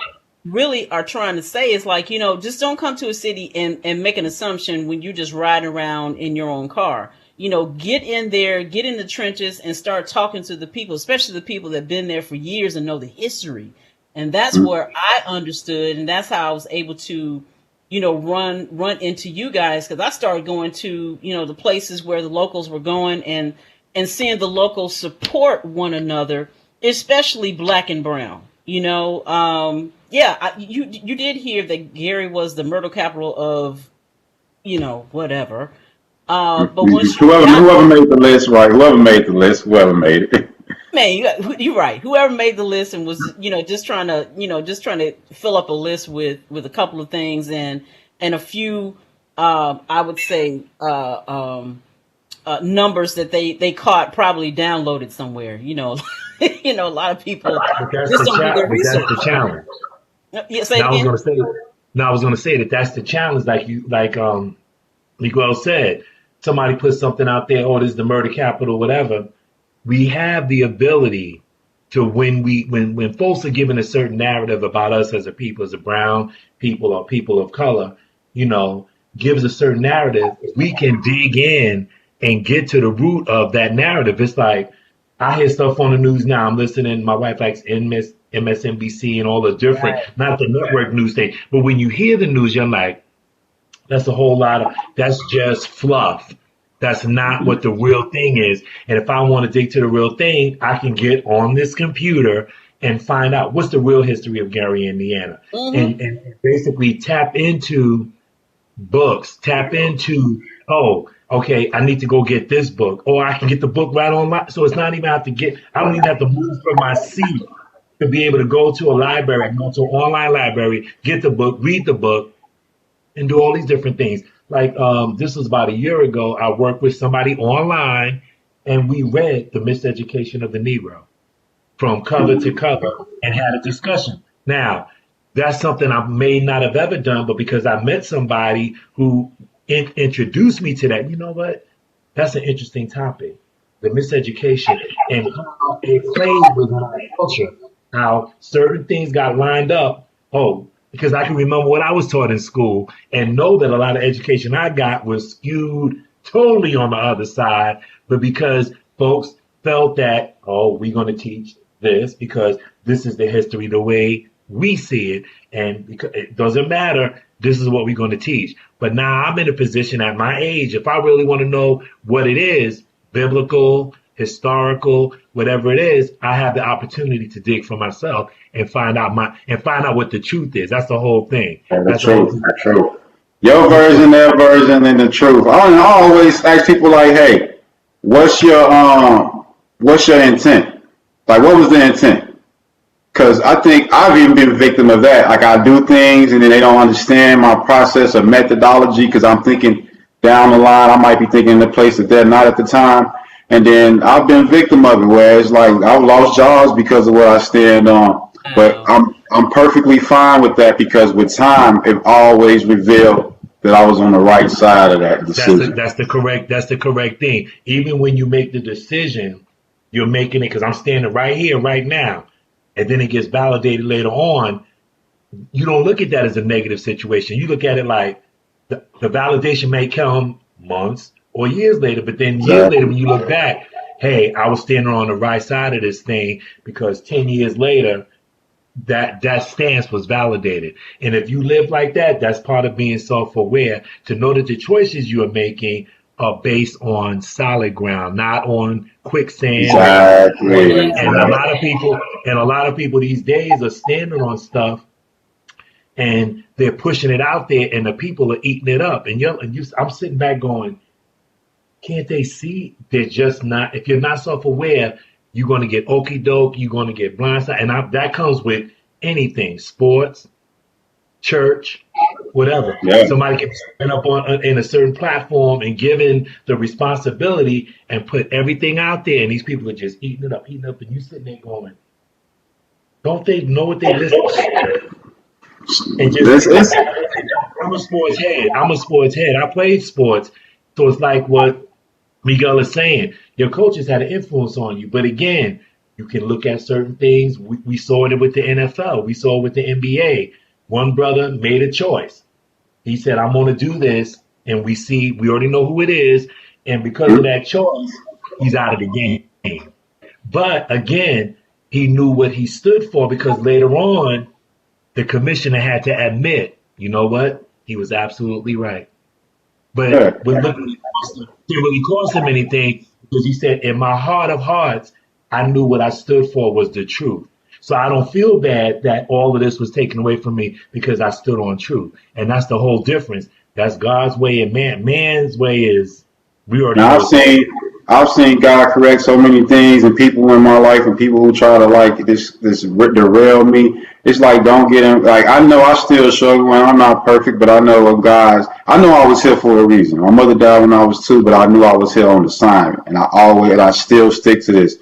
really are trying to say is like, you know, just don't come to a city and make an assumption when you just ride around in your own car. You know, get in there, get in the trenches and start talking to the people, especially the people that have been there for years and know the history. And that's where I understood, and that's how I was able to, you know, run into you guys, because I started going to, you know, the places where the locals were going, and seeing the locals support one another, especially Black and brown. You know, you did hear that Gary was the murder capital of, you know, whatever. But once whoever made the list, right? Whoever made the list, whoever made it. Man, you're right. Whoever made the list and was, you know, just trying to fill up a list with a couple of things and a few, I would say, numbers that they caught, probably downloaded somewhere. You know, you know, a lot of people just don't do their research. That's the challenge. Yeah, say again. I was going to say that's the challenge. Like Miguel said, somebody put something out there. Oh, this is the murder capital, whatever. We have the ability to, when folks are given a certain narrative about us as a people, as a brown people or people of color, you know, gives a certain narrative. If we can dig in and get to the root of that narrative, it's like, I hear stuff on the news now. I'm listening. My wife likes MSNBC and all the different, not the network news thing. But when you hear the news, you're like, that's a whole lot of, that's just fluff. That's not what the real thing is. And if I want to dig to the real thing, I can get on this computer and find out what's the real history of Gary, Indiana. And basically tap into books, tap into, oh, okay, I need to go get this book. Or I can get the book right online. So it's not even have to I don't even have to move from my seat to be able to go to a library, go to an online library, get the book, read the book, and do all these different things. Like this was about a year ago. I worked with somebody online, and we read The Miseducation of the Negro from cover to cover and had a discussion. Now, that's something I may not have ever done, but because I met somebody who introduced me to that, you know what? That's an interesting topic, the miseducation, and how it plays with our culture, how certain things got lined up. Oh, because I can remember what I was taught in school and know that a lot of education I got was skewed totally on the other side. But because folks felt that, oh, we're going to teach this because this is the history the way we see it. And because it doesn't matter, this is what we're going to teach. But now I'm in a position at my age, if I really want to know what it is, biblical, historical, whatever it is, I have the opportunity to dig for myself and find out what the truth is. That's the whole thing. That's the truth. Your version, their version, and the truth. I always ask people like, hey, what's your intent? Like, what was the intent? Because I think I've even been a victim of that. Like, I do things and then they don't understand my process or methodology because I'm thinking down the line, I might be thinking in a place that they're not at the time. And then I've been victim of it, where it's like I've lost jobs because of what I stand on. But I'm perfectly fine with that because with time, it always revealed that I was on the right side of that decision. That's the correct thing. Even when you make the decision, you're making it because I'm standing right here, right now, and then it gets validated later on. You don't look at that as a negative situation. You look at it like the validation may come months or years later, but then years later when you look back, hey, I was standing on the right side of this thing because 10 years later, that stance was validated. And if you live like that, that's part of being self-aware, to know that the choices you are making are based on solid ground, not on quicksand. Exactly. And a lot of people these days are standing on stuff and they're pushing it out there and the people are eating it up. And I'm sitting back going, Can't they see? They're just not. If you're not self-aware, you're going to get okey doke. You're going to get blindsided, and that comes with anything: sports, church, whatever. Yeah. Somebody can stand up in a certain platform and given the responsibility and put everything out there, and these people are just eating it up, and you sitting there going, "Don't they know what they listen to?" And just, I'm a sports head. I played sports, so it's like what Miguel is saying. Your coaches had an influence on you, but again, you can look at certain things. We saw it with the NFL. We saw it with the NBA. One brother made a choice. He said, I'm going to do this. And we already know who it is. And because of that choice, he's out of the game. But again, he knew what he stood for, because later on, the commissioner had to admit, you know what? He was absolutely right. But it didn't really cost him anything, because he said, in my heart of hearts, I knew what I stood for was the truth. So I don't feel bad that all of this was taken away from me because I stood on truth. And that's the whole difference. That's God's way, and man's way is, we already now, know. I've seen God correct so many things, and people in my life, and people who try to like this derail me. It's like, don't get in. Like, I know I still struggle, and I'm not perfect, but I know guys. I know I was here for a reason. My mother died when I was 2, but I knew I was here on assignment, and I still stick to this.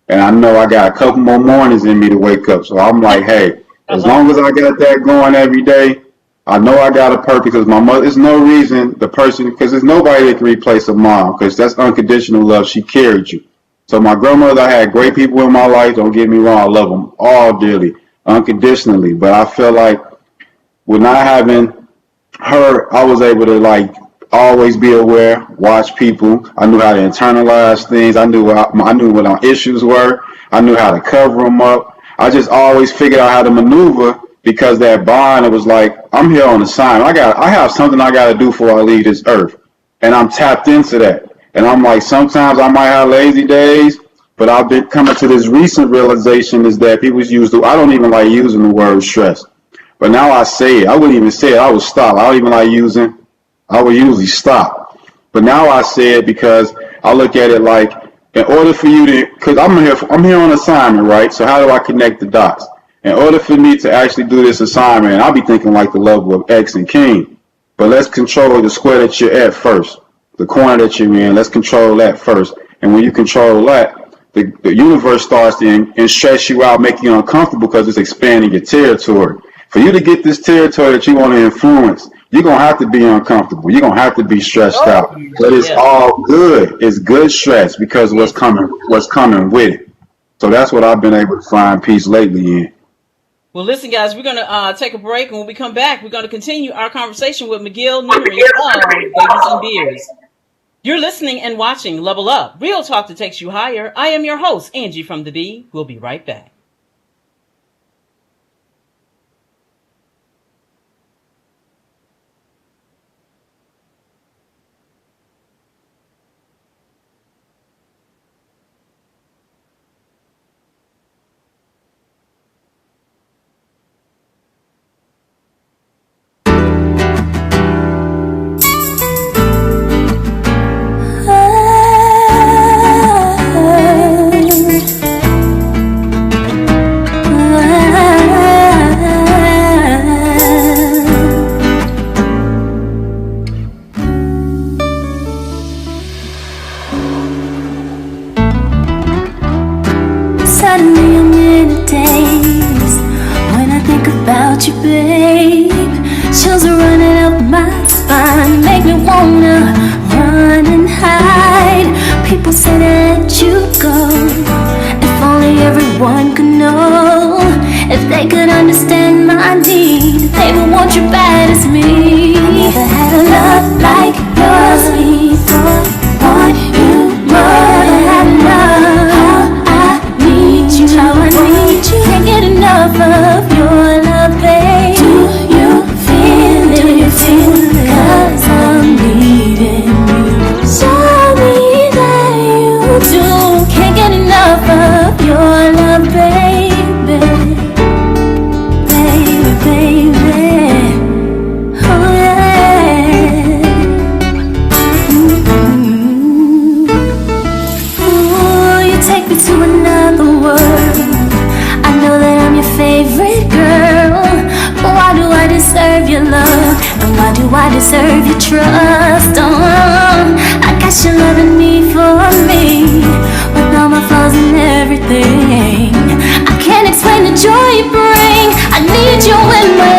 And I know I got a couple more mornings in me to wake up. So I'm like, hey, as long as I got that going every day, I know I got a purpose, because my mother, there's no reason because there's nobody that can replace a mom, because that's unconditional love. She carried you. So my grandmother, I had great people in my life. Don't get me wrong. I love them all dearly, unconditionally. But I feel like with not having her, I was able to like always be aware, watch people. I knew how to internalize things. I knew what our issues were. I knew how to cover them up. I just always figured out how to maneuver, because that bond, it was like, I'm here on assignment. I have something I got to do before I leave this earth. And I'm tapped into that. And I'm like, sometimes I might have lazy days, but I've been coming to this recent realization is that people I don't even like using the word stress. But now I say it. I wouldn't even say it. I would stop. I don't even like using. I would usually stop. But now I say it because I look at it like, in order for you to, because I'm here on assignment, right? So how do I connect the dots? In order for me to actually do this assignment, I'll be thinking like the level of X and King. But let's control the square that you're at first. The corner that you're in, let's control that first. And when you control that, the universe starts to stress you out, make you uncomfortable, because it's expanding your territory. For you to get this territory that you want to influence, you're going to have to be uncomfortable. You're going to have to be stressed out. But it's all good. It's good stress, because what's coming with it. So that's what I've been able to find peace lately in. Well, listen, guys, we're going to take a break, and when we come back, we're going to continue our conversation with Miguel Nunnery of Babies and Beers. You're listening and watching Level Up, real talk that takes you higher. I am your host, Angee from the Bee. We'll be right back. about you, babe. Chills are running up my spine, make me wanna run and hide. People say that you go. If only everyone could know. If they could understand my need, they would want you bad as me. I never had a love like yours before. Want you more than I love. How I need you, how I need you. Can't get enough of your love, babe. Do you feel it? Do you feel it? 'Cause I'm needing you. Show me that you do. Can't get enough of your love, baby. Baby, baby. Oh. I deserve your trust. I got you loving me for me, with all my flaws and everything. I can't explain the joy you bring. I need you in my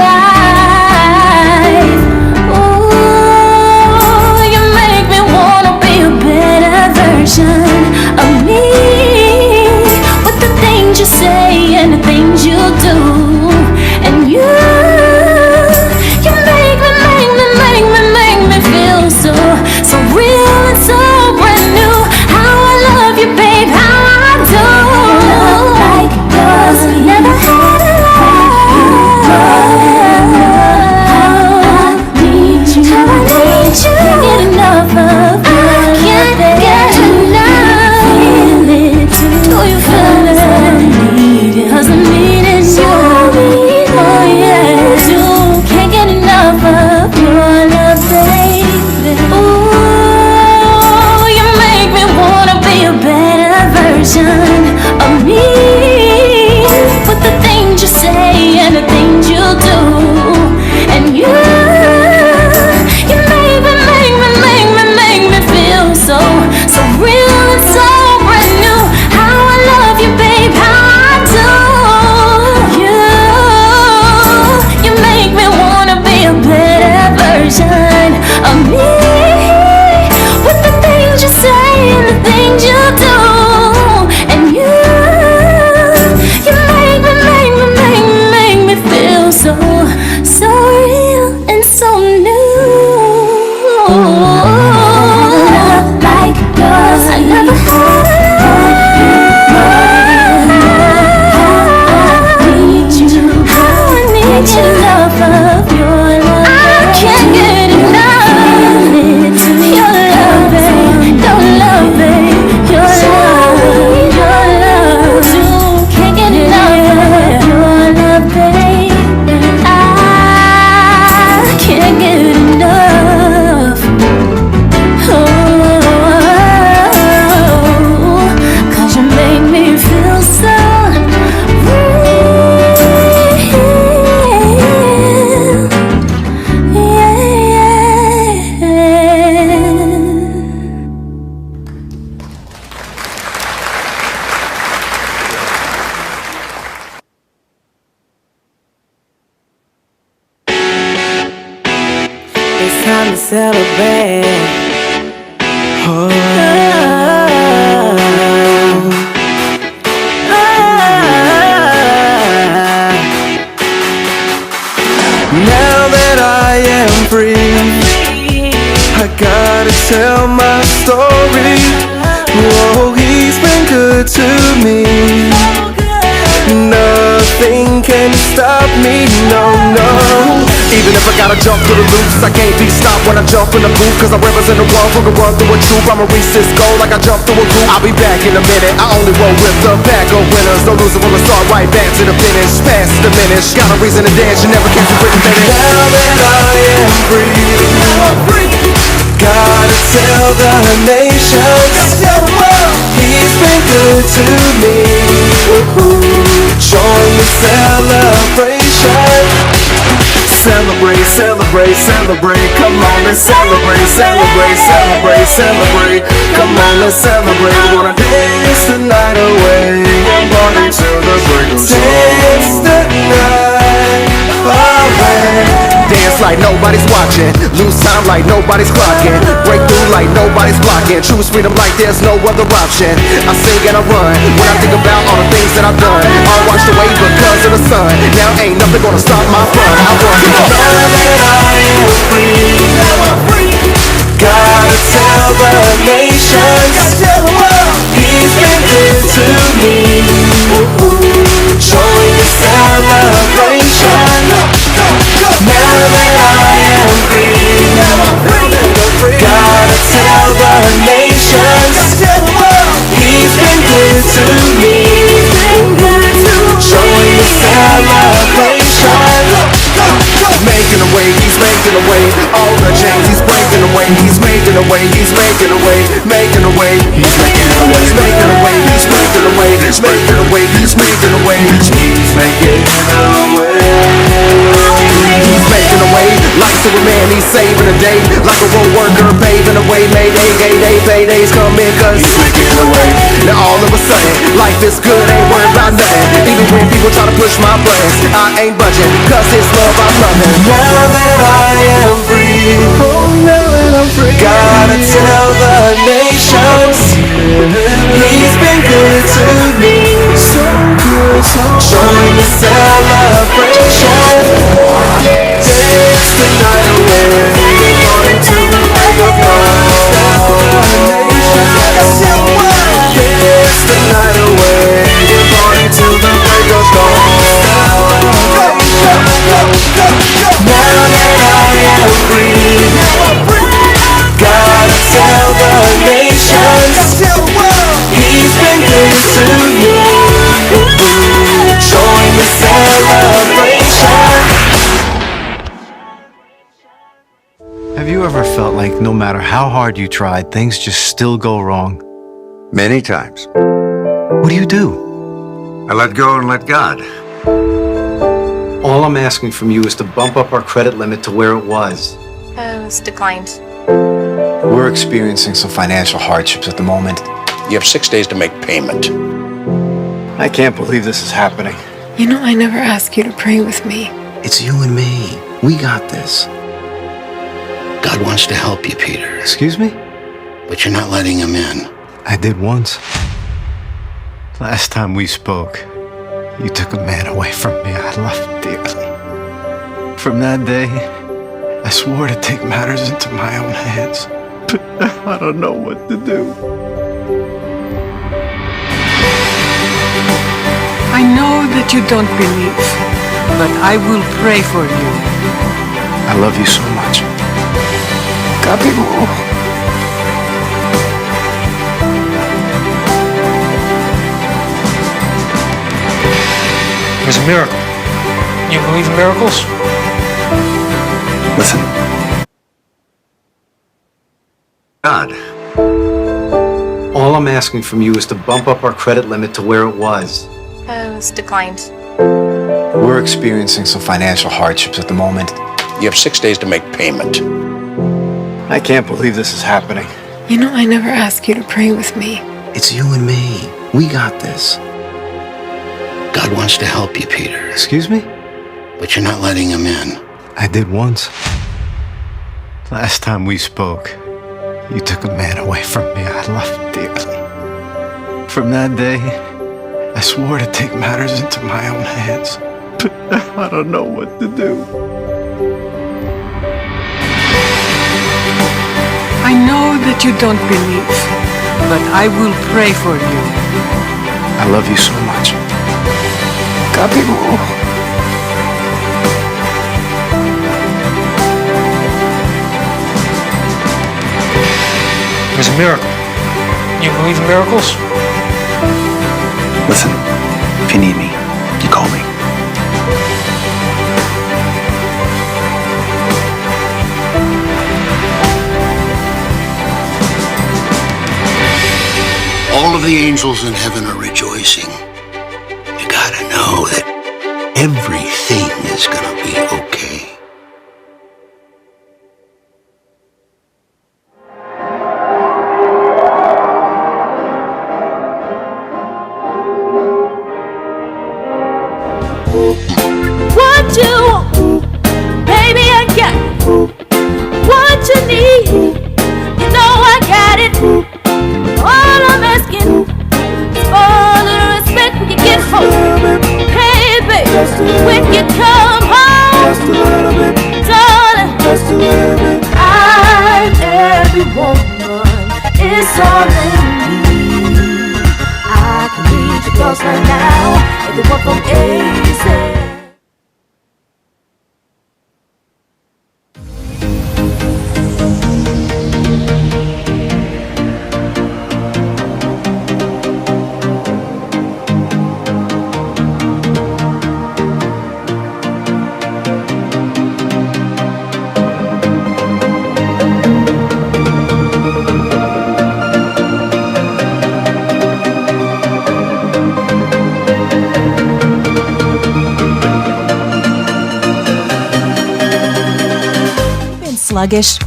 life. Ooh, you make me wanna be a better version of me, with the things you say and the things you do. And you make me feel so real and so brand new. How I love you, babe, how I do. Like yours, never had a love. I need you, can't get enough of you. I can't get enough. Feel it too. Do you feel it? 'Cause I need it, you. Oh yeah, you can't get enough of your love, baby. Ooh, you make me wanna be a better version of me, with the things you say and the things you do. And you make me feel so real and so brand new. How I love you, babe, how I do. You make me wanna be a better version of me, with the things you say and the things you do. And you make me feel so real and so new. Like yours, I never had I need you, how I need your love of your love. I can't get enough. Your love, babe, your love, babe, your love, you can't get enough of your love, babe. I can't get enough. Oh, 'cause you make me feel so real. It's time to celebrate. Oh. Now that I am free, I gotta tell my story. Whoa, he's been good to me. Nothing can stop me, no. Even if I gotta jump through the loops, I can't be stopped when I jump in the booth. 'Cause I represent the one who can run through a troop. I'ma reach this goal like I jumped through a group. I'll be back in a minute, I only roll with the pack of winners. No loser when I start right back to the finish. Past the finish, got a reason to dance, you never catch me written finish. Now that I am free, gotta tell the nations, he's been good to me. Join the celebration. Celebrate, celebrate, celebrate. Come on, let's celebrate, celebrate, celebrate, celebrate. Come on, let's celebrate. Wanna dance the night away and party till the break of dawn. Dance the night away. Dance like nobody's watching, lose time like nobody's clocking, break through like nobody's blocking, choose freedom like there's no other option. I sing and I run when I think about all the things that I've done, all washed away because of the sun. Now ain't nothing gonna stop my fun. I run. Now that I am free, gotta tell the nations, he's been good to me. Join the celebration. Now that I am free, gotta tell the nations, he's been good to me. Join the celebration. Making a way, he's making a way. All the chains he's breaking away. He's making a way, he's making a way. Making a way, he's making a way. He's making a way, he's making a way. He's making a way, he's making a way. He's making a way. He's making a way, Like Superman, he's saving the day. Like a road worker, paving the way. Mayday, gay paydays coming cause he's making the way. Now all of a sudden, life is good, ain't worried about nothing. Even when people try to push my buttons, I ain't budging, cause it's love I'm loving. Now that I am free, now that I'm free, gotta tell the nations, he's been good to me. So good, so showing the celebration. Dance the night away, morning to the break of dawn. Dance the night away, morning to the break of dawn. Now that I am free, gotta tell the nations, he's been good to me. Showing the celebration. Have you ever felt like no matter how hard you tried, things just still go wrong? Many times. What do you do? I let go and let God. All I'm asking from you is to bump up our credit limit to where it was. It's declined. We're experiencing some financial hardships at the moment. You have 6 days to make payment. I can't believe this is happening. You know, I never asked you to pray with me. It's you and me. We got this. God wants to help you, Peter. Excuse me? But you're not letting him in. I did once. Last time we spoke, you took a man away from me I loved dearly. From that day, I swore to take matters into my own hands. But now I don't know what to do. I know that you don't believe, but I will pray for you. I love you so much. Capimo. It was a miracle. You believe in miracles? Listen. God. All I'm asking from you is to bump up our credit limit to where it was. It's declined. We're experiencing some financial hardships at the moment. You have 6 days to make payment. I can't believe this is happening. You know, I never asked you to pray with me. It's you and me. We got this. God wants to help you, Peter. Excuse me? But you're not letting him in. I did once. Last time we spoke, you took a man away from me I loved dearly. From that day, I swore to take matters into my own hands. But now I don't know what to do. I know that you don't believe, but I will pray for you. I love you so much. Capimo. It was a miracle. You believe in miracles? Listen, if you need me, you call me. All of the angels in heaven are rejoicing. You gotta know that everything is gonna be okay. What you want, baby, I got it. What you need, you know I got it. All I'm asking is for the respect when you get home. Hey, baby, when you come home, darling, I'm every woman. It's all in me. I can read your thoughts right now. Everyone from A to Z. sluggish,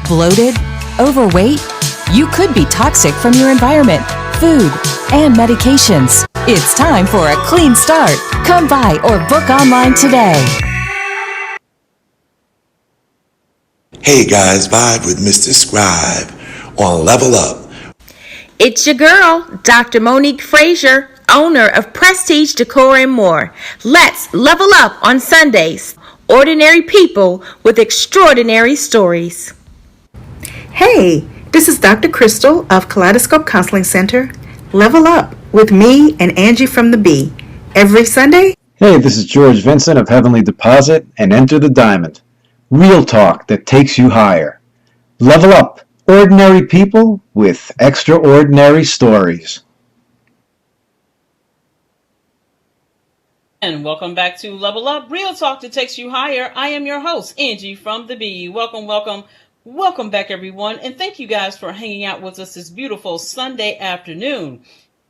bloated, overweight? You could be toxic from your environment, food, and medications. It's time for a clean start. Come by or book online today. Hey guys, Vibe with Mr. Scribe on Level Up. It's your girl, Dr. Monique Frazier, owner of Prestige Decor and More. Let's level up on Sundays. Ordinary people with extraordinary stories. Hey, this is Dr. Crystal of Kaleidoscope Counseling Center. Level up with me and Angee from the Bee. Every Sunday. Hey, this is George Vincent of Heavenly Deposit and Enter the Diamond. Real talk that takes you higher. Level up. Ordinary people with extraordinary stories. And welcome back to Level Up, Real Talk that takes you higher. I am your host, Angee from the Bee. Welcome back, everyone. And thank you guys for hanging out with us this beautiful Sunday afternoon.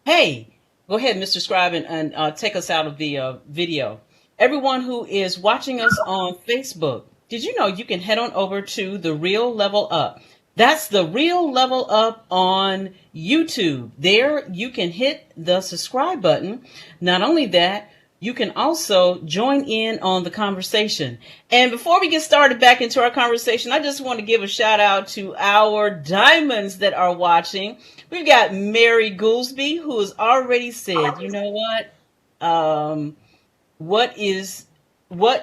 Hey, go ahead, Mr. Scribe, and take us out of the video. Everyone who is watching us on Facebook, did you know you can head on over to The Real Level Up? That's The Real Level Up on YouTube. There you can hit the subscribe button. Not only that, you can also join in on the conversation. And before we get started back into our conversation, I just want to give a shout out to our diamonds that are watching. We've got Mary Goolsby, who has already said, you know what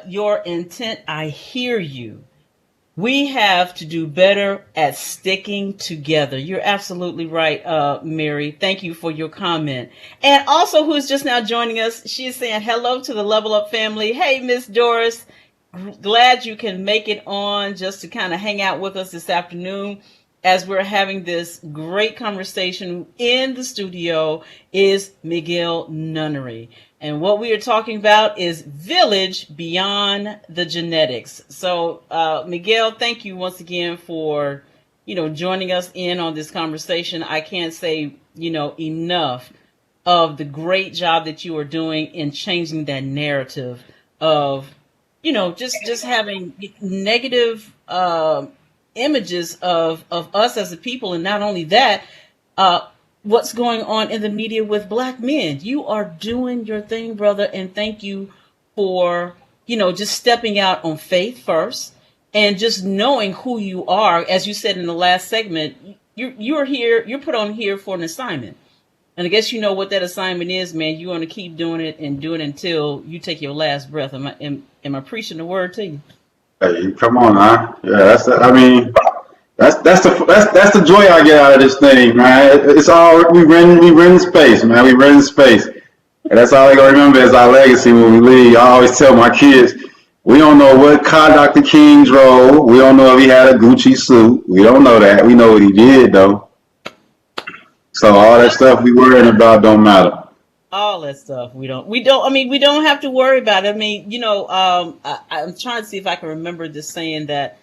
your intent? I hear you. We have to do better at sticking together. You're absolutely right, Mary. Thank you for your comment. And also, who's just now joining us, she is saying hello to the Level Up family. Hey, Miss Doris. Glad you can make it on just to kind of hang out with us this afternoon as we're having this great conversation. In the studio is Miguel Nunnery. And what we are talking about is Village Beyond the Genetics. So, Miguel, thank you once again for, joining us in on this conversation. I can't say, enough of the great job that you are doing in changing that narrative of, just having negative images of us as a people. And not only that, what's going on in the media with Black men. You are doing your thing, brother, and thank you for, just stepping out on faith first and just knowing who you are. As you said in the last segment, you're here, you're put on here for an assignment. And I guess you know what that assignment is, man. You want to keep doing it and do it until you take your last breath. Am I preaching the word to you? Hey, come on, huh? Yeah, That's the joy I get out of this thing, man. It's all we run space, man. We run space, and that's all I gonna remember as our legacy when we leave. I always tell my kids, we don't know what car Dr. King drove. We don't know if he had a Gucci suit. We don't know that. We know what he did though. So all that stuff we worrying about don't matter. All that stuff we don't have to worry about it. I'm trying to see if I can remember this saying that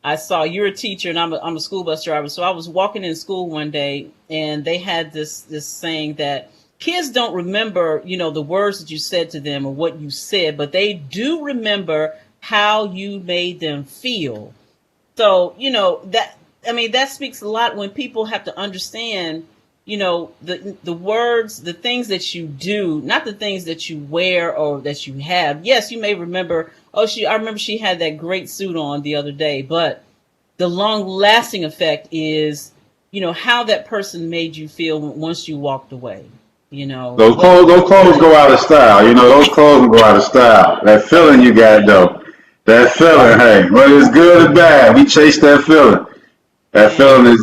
I saw. You're a teacher and I'm a school bus driver. So I was walking in school one day and they had this saying that kids don't remember, the words that you said to them or what you said, but they do remember how you made them feel. So, that speaks a lot when people have to understand, the words, the things that you do, not the things that you wear or that you have. Yes, you may remember, I remember she had that great suit on the other day, but the long lasting effect is, how that person made you feel once you walked away. Those clothes go out of style. Those clothes go out of style. That feeling you got though, that feeling, hey, whether it's good or bad, we chase that feeling. That feeling is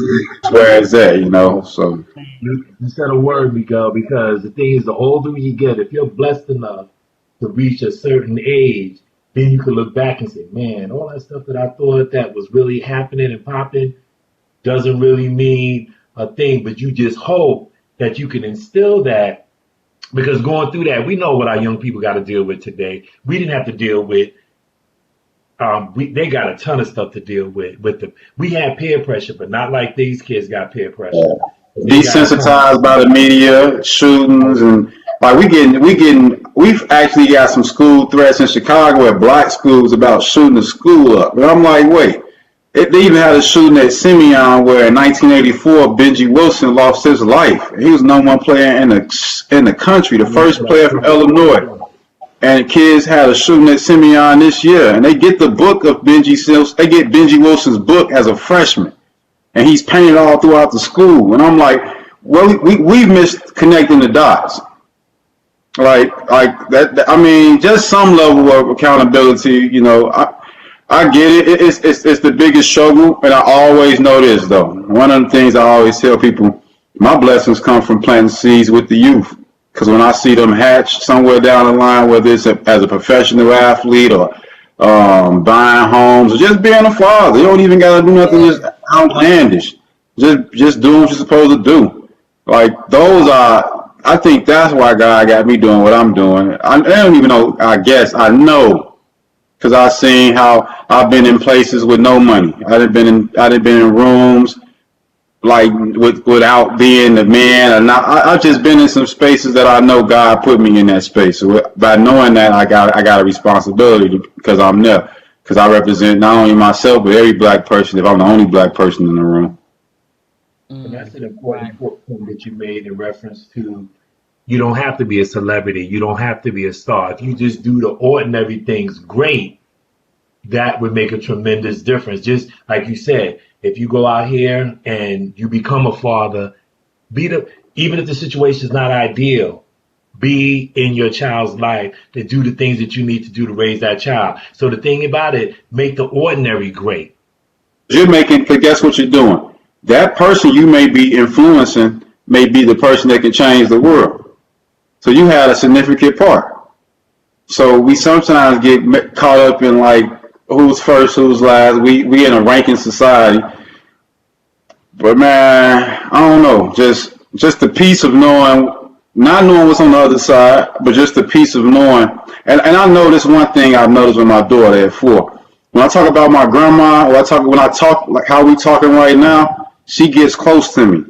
where it's at, so. You said a word, Miguel, because the thing is, the older you get, if you're blessed enough to reach a certain age, then you can look back and say, man, all that stuff that I thought that was really happening and popping doesn't really mean a thing, but you just hope that you can instill that, because going through that, we know what our young people got to deal with today. We didn't have to deal with they got a ton of stuff to deal with. We had peer pressure, but not like these kids got peer pressure. Yeah. Desensitized by the media, shootings, and like we've actually got some school threats in Chicago at black schools about shooting the school up. And I'm like, wait, They even had a shooting at Simeon where in 1984 Benji Wilson lost his life. He was the number one player in the country, the first player from Illinois. And kids had a shooting at Simeon this year, and they get the book of Benji Wilson. They get Benji Wilson's book as a freshman, and he's painted all throughout the school. And I'm like, well, we missed connecting the dots. Like that. I mean, just some level of accountability. You know, I get it. It's the biggest struggle, and I always know this though. One of the things I always tell people, my blessings come from planting seeds with the youth. Because when I see them hatch somewhere down the line, whether it's as a professional athlete or buying homes or just being a father, you don't even got to do nothing just outlandish. Just do what you're supposed to do. Like those are, I think that's why God got me doing what I'm doing. I don't even know. I guess I know because I've seen how I've been in places with no money. I've been in rooms like without being the man, and I've just been in some spaces that I know God put me in that space. So by knowing that, I got a responsibility because I'm there, because I represent not only myself but every black person. If I'm the only black person in the room, and that's an important point that you made in reference to. You don't have to be a celebrity. You don't have to be a star. If you just do the ordinary things great, that would make a tremendous difference. Just like you said. If you go out here and you become a father, even if the situation is not ideal, be in your child's life to do the things that you need to do to raise that child. So the thing about it, make the ordinary great. Guess what you're doing? That person you may be influencing may be the person that can change the world. So you had a significant part. So we sometimes get caught up in like, who's first, who's last. We in a ranking society. But man, I don't know. Just the peace of knowing, not knowing what's on the other side, but just the peace of knowing. And I know this one thing I've noticed with my daughter at 4. When I talk about my grandma, when I talk like how we talking right now, she gets close to me.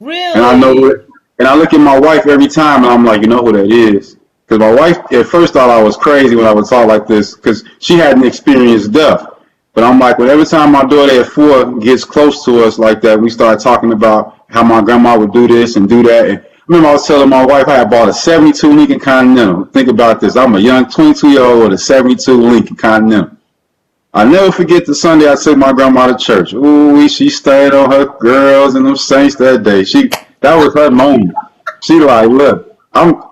Really? And I know it. And I look at my wife every time, and I'm like, you know who that is? Because my wife at first thought I was crazy when I would talk like this because she hadn't experienced death. But I'm like, when every time my daughter at 4 gets close to us like that, we start talking about how my grandma would do this and do that. And I remember I was telling my wife I had bought a 72 Lincoln Continental. Think about this. I'm a young 22-year-old with a 72 Lincoln Continental. I never forget the Sunday I took my grandma to church. Ooh, she stayed on her girls and them saints that day. That was her moment. She like, look. I was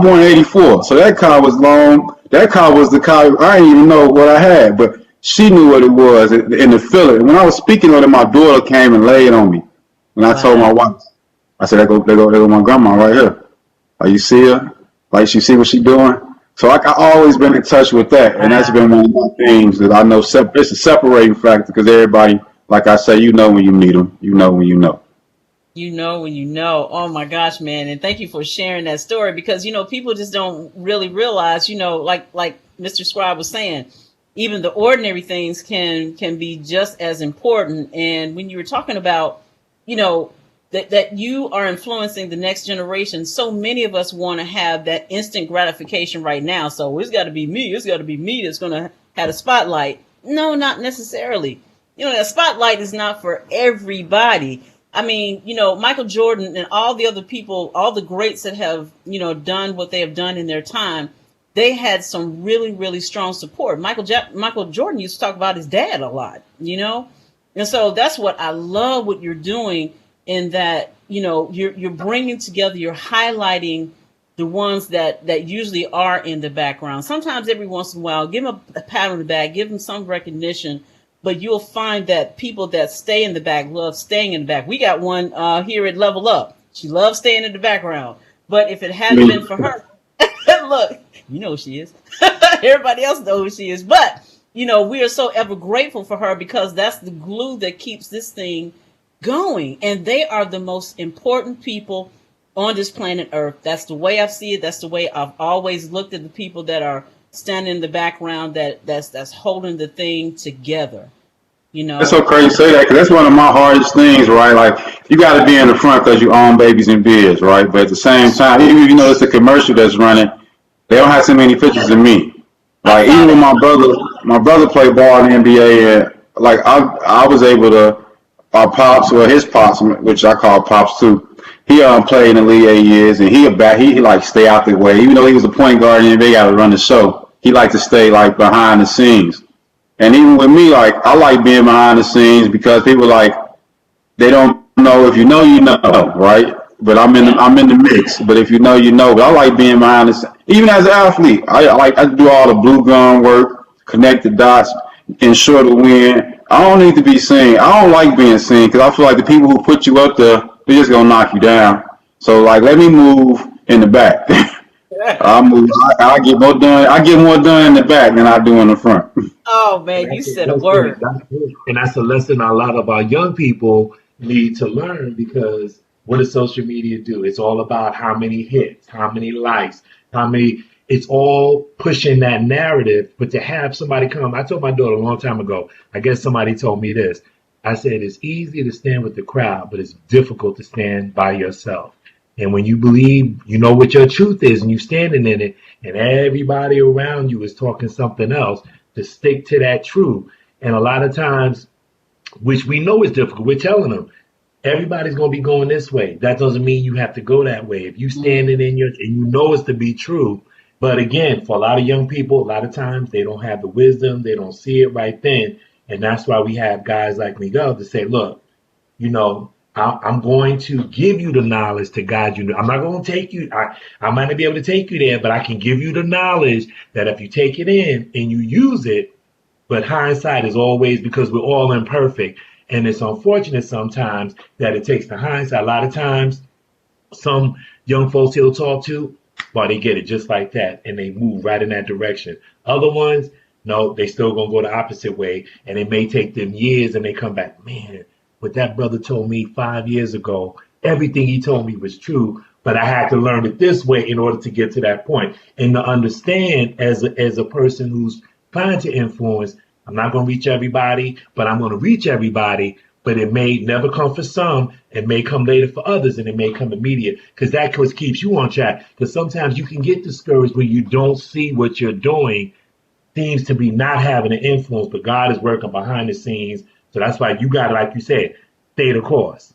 born in '84, so that car was long. That car was the car. I didn't even know what I had, but she knew what it was in the feeling. When I was speaking on it, my daughter came and laid on me, and I told my wife, I said, "There go my grandma right here. Like you see her, like she see what she doing." So I always been in touch with that, and that's been one of my things that I know. It's a separating factor because everybody, like I say, you know when you meet them, you know when you know. You know when you know. Oh my gosh, man. And thank you for sharing that story because, people just don't really realize, like Mr. Scribe was saying, even the ordinary things can be just as important. And when you were talking about, that you are influencing the next generation, so many of us want to have that instant gratification right now. So it's got to be me. It's got to be me that's going to have a spotlight. No, not necessarily. That spotlight is not for everybody. I mean, Michael Jordan and all the other people, all the greats that have, done what they have done in their time, they had some really, really strong support. Michael Jordan used to talk about his dad a lot, and so that's what I love what you're doing in that, you're bringing together, you're highlighting the ones that usually are in the background. Sometimes every once in a while, give them a pat on the back, give them some recognition. But you'll find that people that stay in the back love staying in the back. We got one here at Level Up. She loves staying in the background. But if it hadn't been for her, look, you know who she is. Everybody else knows who she is. But, we are so ever grateful for her because that's the glue that keeps this thing going. And they are the most important people on this planet Earth. That's the way I see it. That's the way I've always looked at the people that are standing in the background that's holding the thing together. That's so crazy to say that because that's one of my hardest things, right? Like you got to be in the front because you own babies and beers, right? But at the same time, even if it's a commercial that's running, they don't have so many pictures of me. Like even when my brother played ball in the NBA, and like I was able to, our pops or his pops, which I call pops too. He played in the league 8 years, and he like stay out the way. Even though he was a point guard and they got to run the show, he liked to stay like behind the scenes. And even with me, like I like being behind the scenes because people like they don't know. If you know, you know, right? But I'm in the mix. But if you know, you know. But I like being behind the scenes. Even as an athlete, I do all the blue gun work, connect the dots, ensure the win. I don't need to be seen. I don't like being seen because I feel like the people who put you up there, they're just gonna knock you down. So like, let me move in the back. I get more done. I get more done in the back than I do in the front. Oh man, you said a word. And that's a lesson a lot of our young people need to learn because what does social media do? It's all about how many hits, how many likes, it's all pushing that narrative. But to have somebody come, I told my daughter a long time ago, I guess somebody told me this. I said, it's easy to stand with the crowd, but it's difficult to stand by yourself. And when you believe, you know what your truth is and you're standing in it and everybody around you is talking something else, to stick to that truth. And a lot of times, which we know is difficult, we're telling them, everybody's going to be going this way. That doesn't mean you have to go that way. If you standing in and you know it's to be true. But again, for a lot of young people, a lot of times they don't have the wisdom. They don't see it right then. And that's why we have guys like Miguel to say, look, you know, I'm going to give you the knowledge to guide you. I'm not going to take you. I might not be able to take you there, but I can give you the knowledge that if you take it in and you use it, but hindsight is always because we're all imperfect. And it's unfortunate sometimes that it takes the hindsight. A lot of times, some young folks he'll talk to, well, they get it just like that, and they move right in that direction. Other ones, no, they still going to go the opposite way, and it may take them years, and they come back, man, what that brother told me 5 years ago, everything he told me was true, but I had to learn it this way in order to get to that point. And to understand as a person who's trying to influence, I'm not going to reach everybody, but I'm going to reach everybody. But it may never come for some. It may come later for others, and it may come immediate because that what keeps you on track. Because sometimes you can get discouraged when you don't see what you're doing seems to be not having an influence, but God is working behind the scenes. So that's why you got to, like you said, stay the course.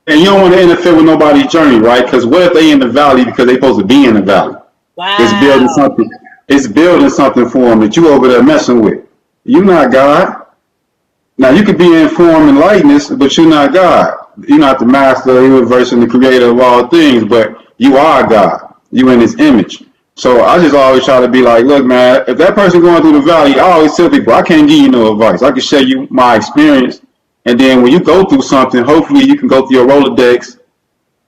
And you don't want to interfere with nobody's journey, right? Because what if they in the valley because they supposed to be in the valley? Wow. It's building something. It's building something for them that you over there messing with. You're not God. Now, you could be in form and likeness, but you're not God. You're not the master, the universe, and the creator of all things, but you are God. You in his image. So I just always try to be like, look, man, if that person going through the valley, I always tell people, I can't give you no advice. I can share you my experience. And then when you go through something, hopefully you can go through your Rolodex,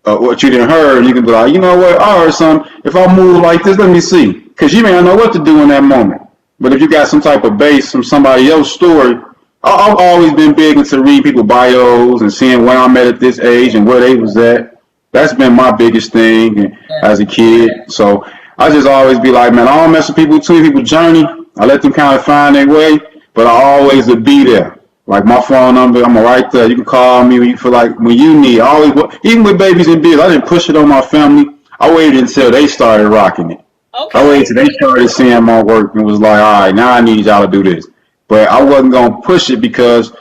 what you didn't heard, and you can be like, you know what, I heard something. If I move like this, let me see. Because you may not know what to do in that moment. But if you got some type of base from somebody else's story, I've always been big into reading people's bios and seeing when I'm at this age and where they was at. That's been my biggest thing as a kid. So I just always be like, man, I don't mess with people's journey. I let them kind of find their way, but I always will be there. Like my phone number, I'm right there. You can call me when you feel like when you need. I always, even with babies and biz, I didn't push it on my family. I waited until they started rocking it. Okay. I waited till they started seeing my work and was like, all right, now I need y'all to do this. But I wasn't going to push it because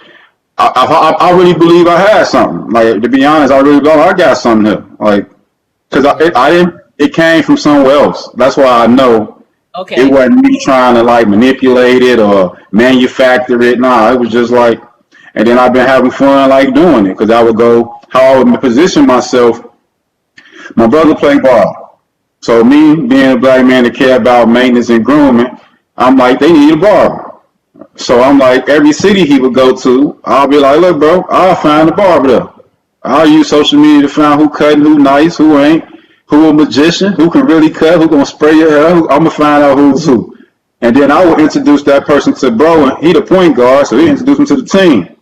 I really believe I had something. Like, to be honest, I really believe I got something here. Like, because it came from somewhere else. That's why I know it wasn't me trying to like manipulate it or manufacture it. Nah, it was just like, and then I've been having fun like doing it because I would go, how I would position myself. My brother played ball. So me being a black man that care about maintenance and grooming, I'm like, they need a barber. So I'm like, every city he would go to, I'll be like, look, bro, I'll find a barber there. I'll use social media to find who cutting, who nice, who ain't, who a magician, who can really cut, who gonna spray your hair. I'm gonna find out who's who. And then I will introduce that person to bro, and he the point guard, so he introduce him to the team.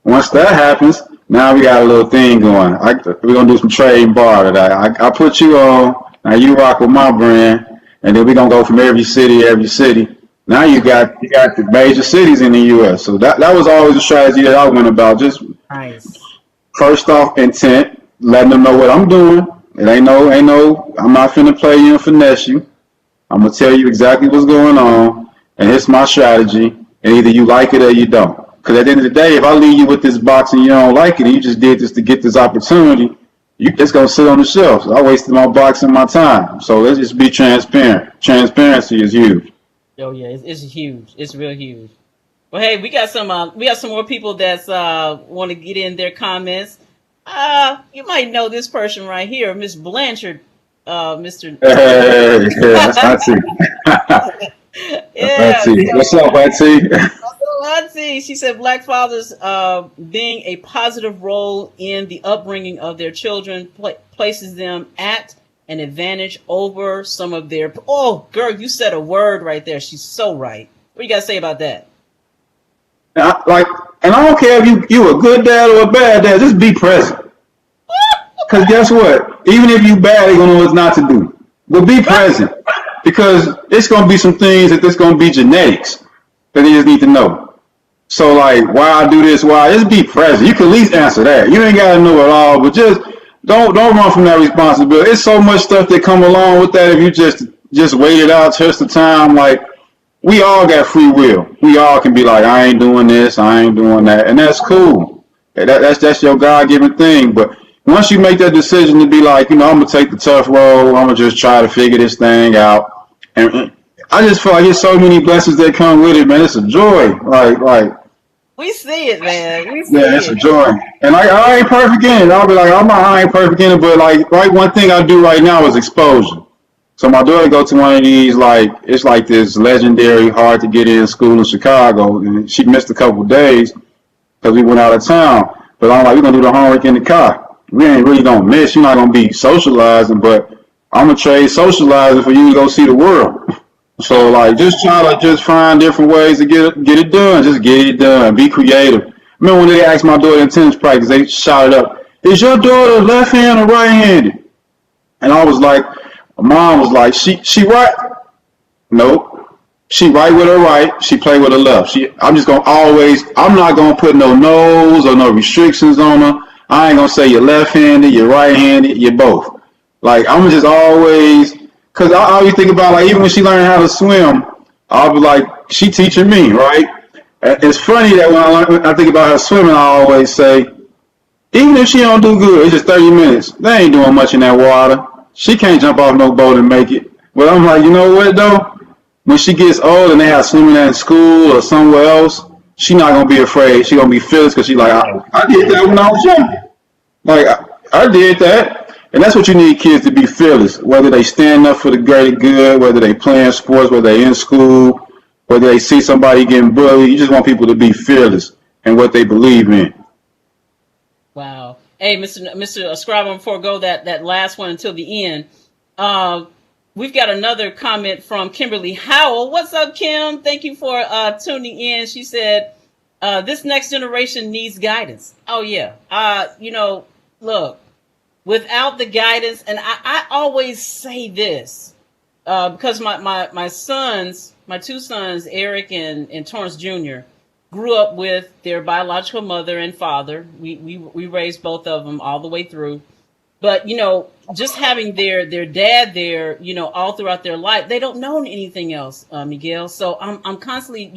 Once that happens, now we got a little thing going. We're gonna do some trade bar today. I put you on, now you rock with my brand, and then we're gonna go from every city. Now you got the major cities in the U.S. So that was always a strategy that I went about. Just first off, intent, letting them know what I'm doing. It ain't no. I'm not finna play you and finesse you. I'm gonna tell you exactly what's going on. and it's my strategy, and either you like it or you don't. Because at the end of the day, if I leave you with this box and you don't like it, and you just did this to get this opportunity, it's going to sit on the shelf. So I wasted my box and my time. So let's just be transparent. Transparency is huge. Oh yeah, it's huge. It's real huge. Well, hey, we got some more people that's want to get in their comments. You might know this person right here, Miss Blanchard, Mr. Hey, that's Auntie. Yeah. What's up, Auntie? Let's see. She said black fathers being a positive role in the upbringing of their children places them at an advantage over some of their. Oh, girl, you said a word right there. She's so right. What you got to say about that? And I don't care if you a good dad or a bad dad. Just be present. Because guess what? Even if you bad, they're gonna know what not to do. But be present, because it's gonna be some things that there's gonna be genetics that they just need to know. So like, why I do this? Why? Just be present. You can at least answer that. You ain't gotta know it all, but just don't run from that responsibility. It's so much stuff that come along with that if you just wait it out, test the time. Like, we all got free will. We all can be like, I ain't doing this, I ain't doing that, and that's cool. That's your God-given thing. But once you make that decision to be like, I'm gonna take the tough road, I'm gonna just try to figure this thing out, and I just feel like there's so many blessings that come with it, man. It's a joy. Like we see it, man. It's a joy. And I ain't perfect in it. I'll be like, I ain't perfect in it, but one thing I do right now is exposure. So my daughter go to one of these, it's like this legendary, hard to get in school in Chicago, and she missed a couple days because we went out of town. But I'm like, we're gonna do the homework in the car. We ain't really gonna miss. You're not gonna be socializing, but I'm gonna trade socializing for you to go see the world. So just try to find different ways to get it done. Just get it done. Be creative. Remember when they asked my daughter in tennis practice, they shouted up, "Is your daughter left-handed or right-handed?" And I was like, Mom was like, she right? Nope. She right with her right. She play with her left. I'm not gonna put no no's or no restrictions on her. I ain't gonna say you're left-handed, you're right-handed, you're both. I'm just always, cause I always think about even when she learned how to swim, I'll be like, she teaching me, right? It's funny that when I think about her swimming, I always say, even if she don't do good, it's just 30 minutes. They ain't doing much in that water. She can't jump off no boat and make it. But I'm like, you know what though? When she gets old and they have swimming at school or somewhere else, she not gonna be afraid. She gonna be fearless because she like, I did that when I was young. I did that. And that's what you need kids to be, fearless. Whether they stand up for the greater good, whether they playing sports, whether they in school, whether they see somebody getting bullied. You just want people to be fearless in what they believe in. Wow. Hey, Mr. Scribe, I'm forego that last one until the end. We've got another comment from Kimberly Howell. What's up, Kim? Thank you for tuning in. She said, this next generation needs guidance. Oh, yeah. Look, without the guidance, and I always say this, because my two sons, Eric and Torrance Jr., grew up with their biological mother and father. We raised both of them all the way through. But, just having their dad there, all throughout their life, they don't know anything else, Miguel. So I'm constantly,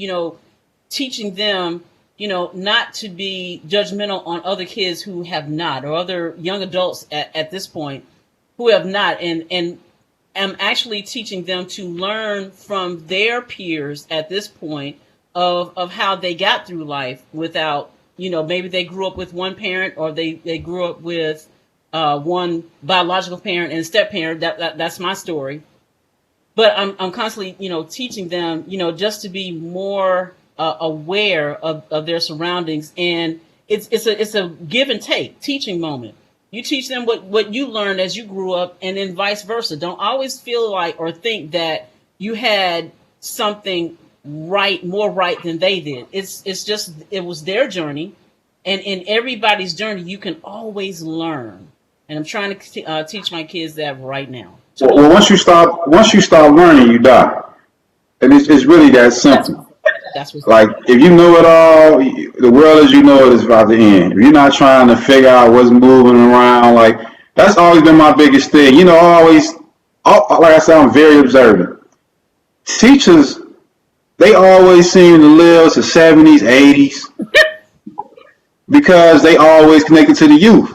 teaching them, not to be judgmental on other kids who have not, or other young adults at this point who have not. And I'm actually teaching them to learn from their peers at this point of how they got through life without, maybe they grew up with one parent, or they grew up with one biological parent and step parent. That's my story. But I'm constantly, teaching them, just to be more aware of their surroundings. And it's a give and take teaching moment. You teach them what you learned as you grew up, and then vice versa. Don't always feel like or think that you had something more right than they did. It's just, it was their journey, and in everybody's journey you can always learn. And I'm trying to teach my kids that right now. Well, once you start learning, you die, and it's really that simple. That's what's like, if you know it all, the world as you know it is about to end. If you're not trying to figure out what's moving around, that's always been my biggest thing. Like I said, I'm very observant. Teachers they always seem to live to 70s, 80s because they always connected to the youth.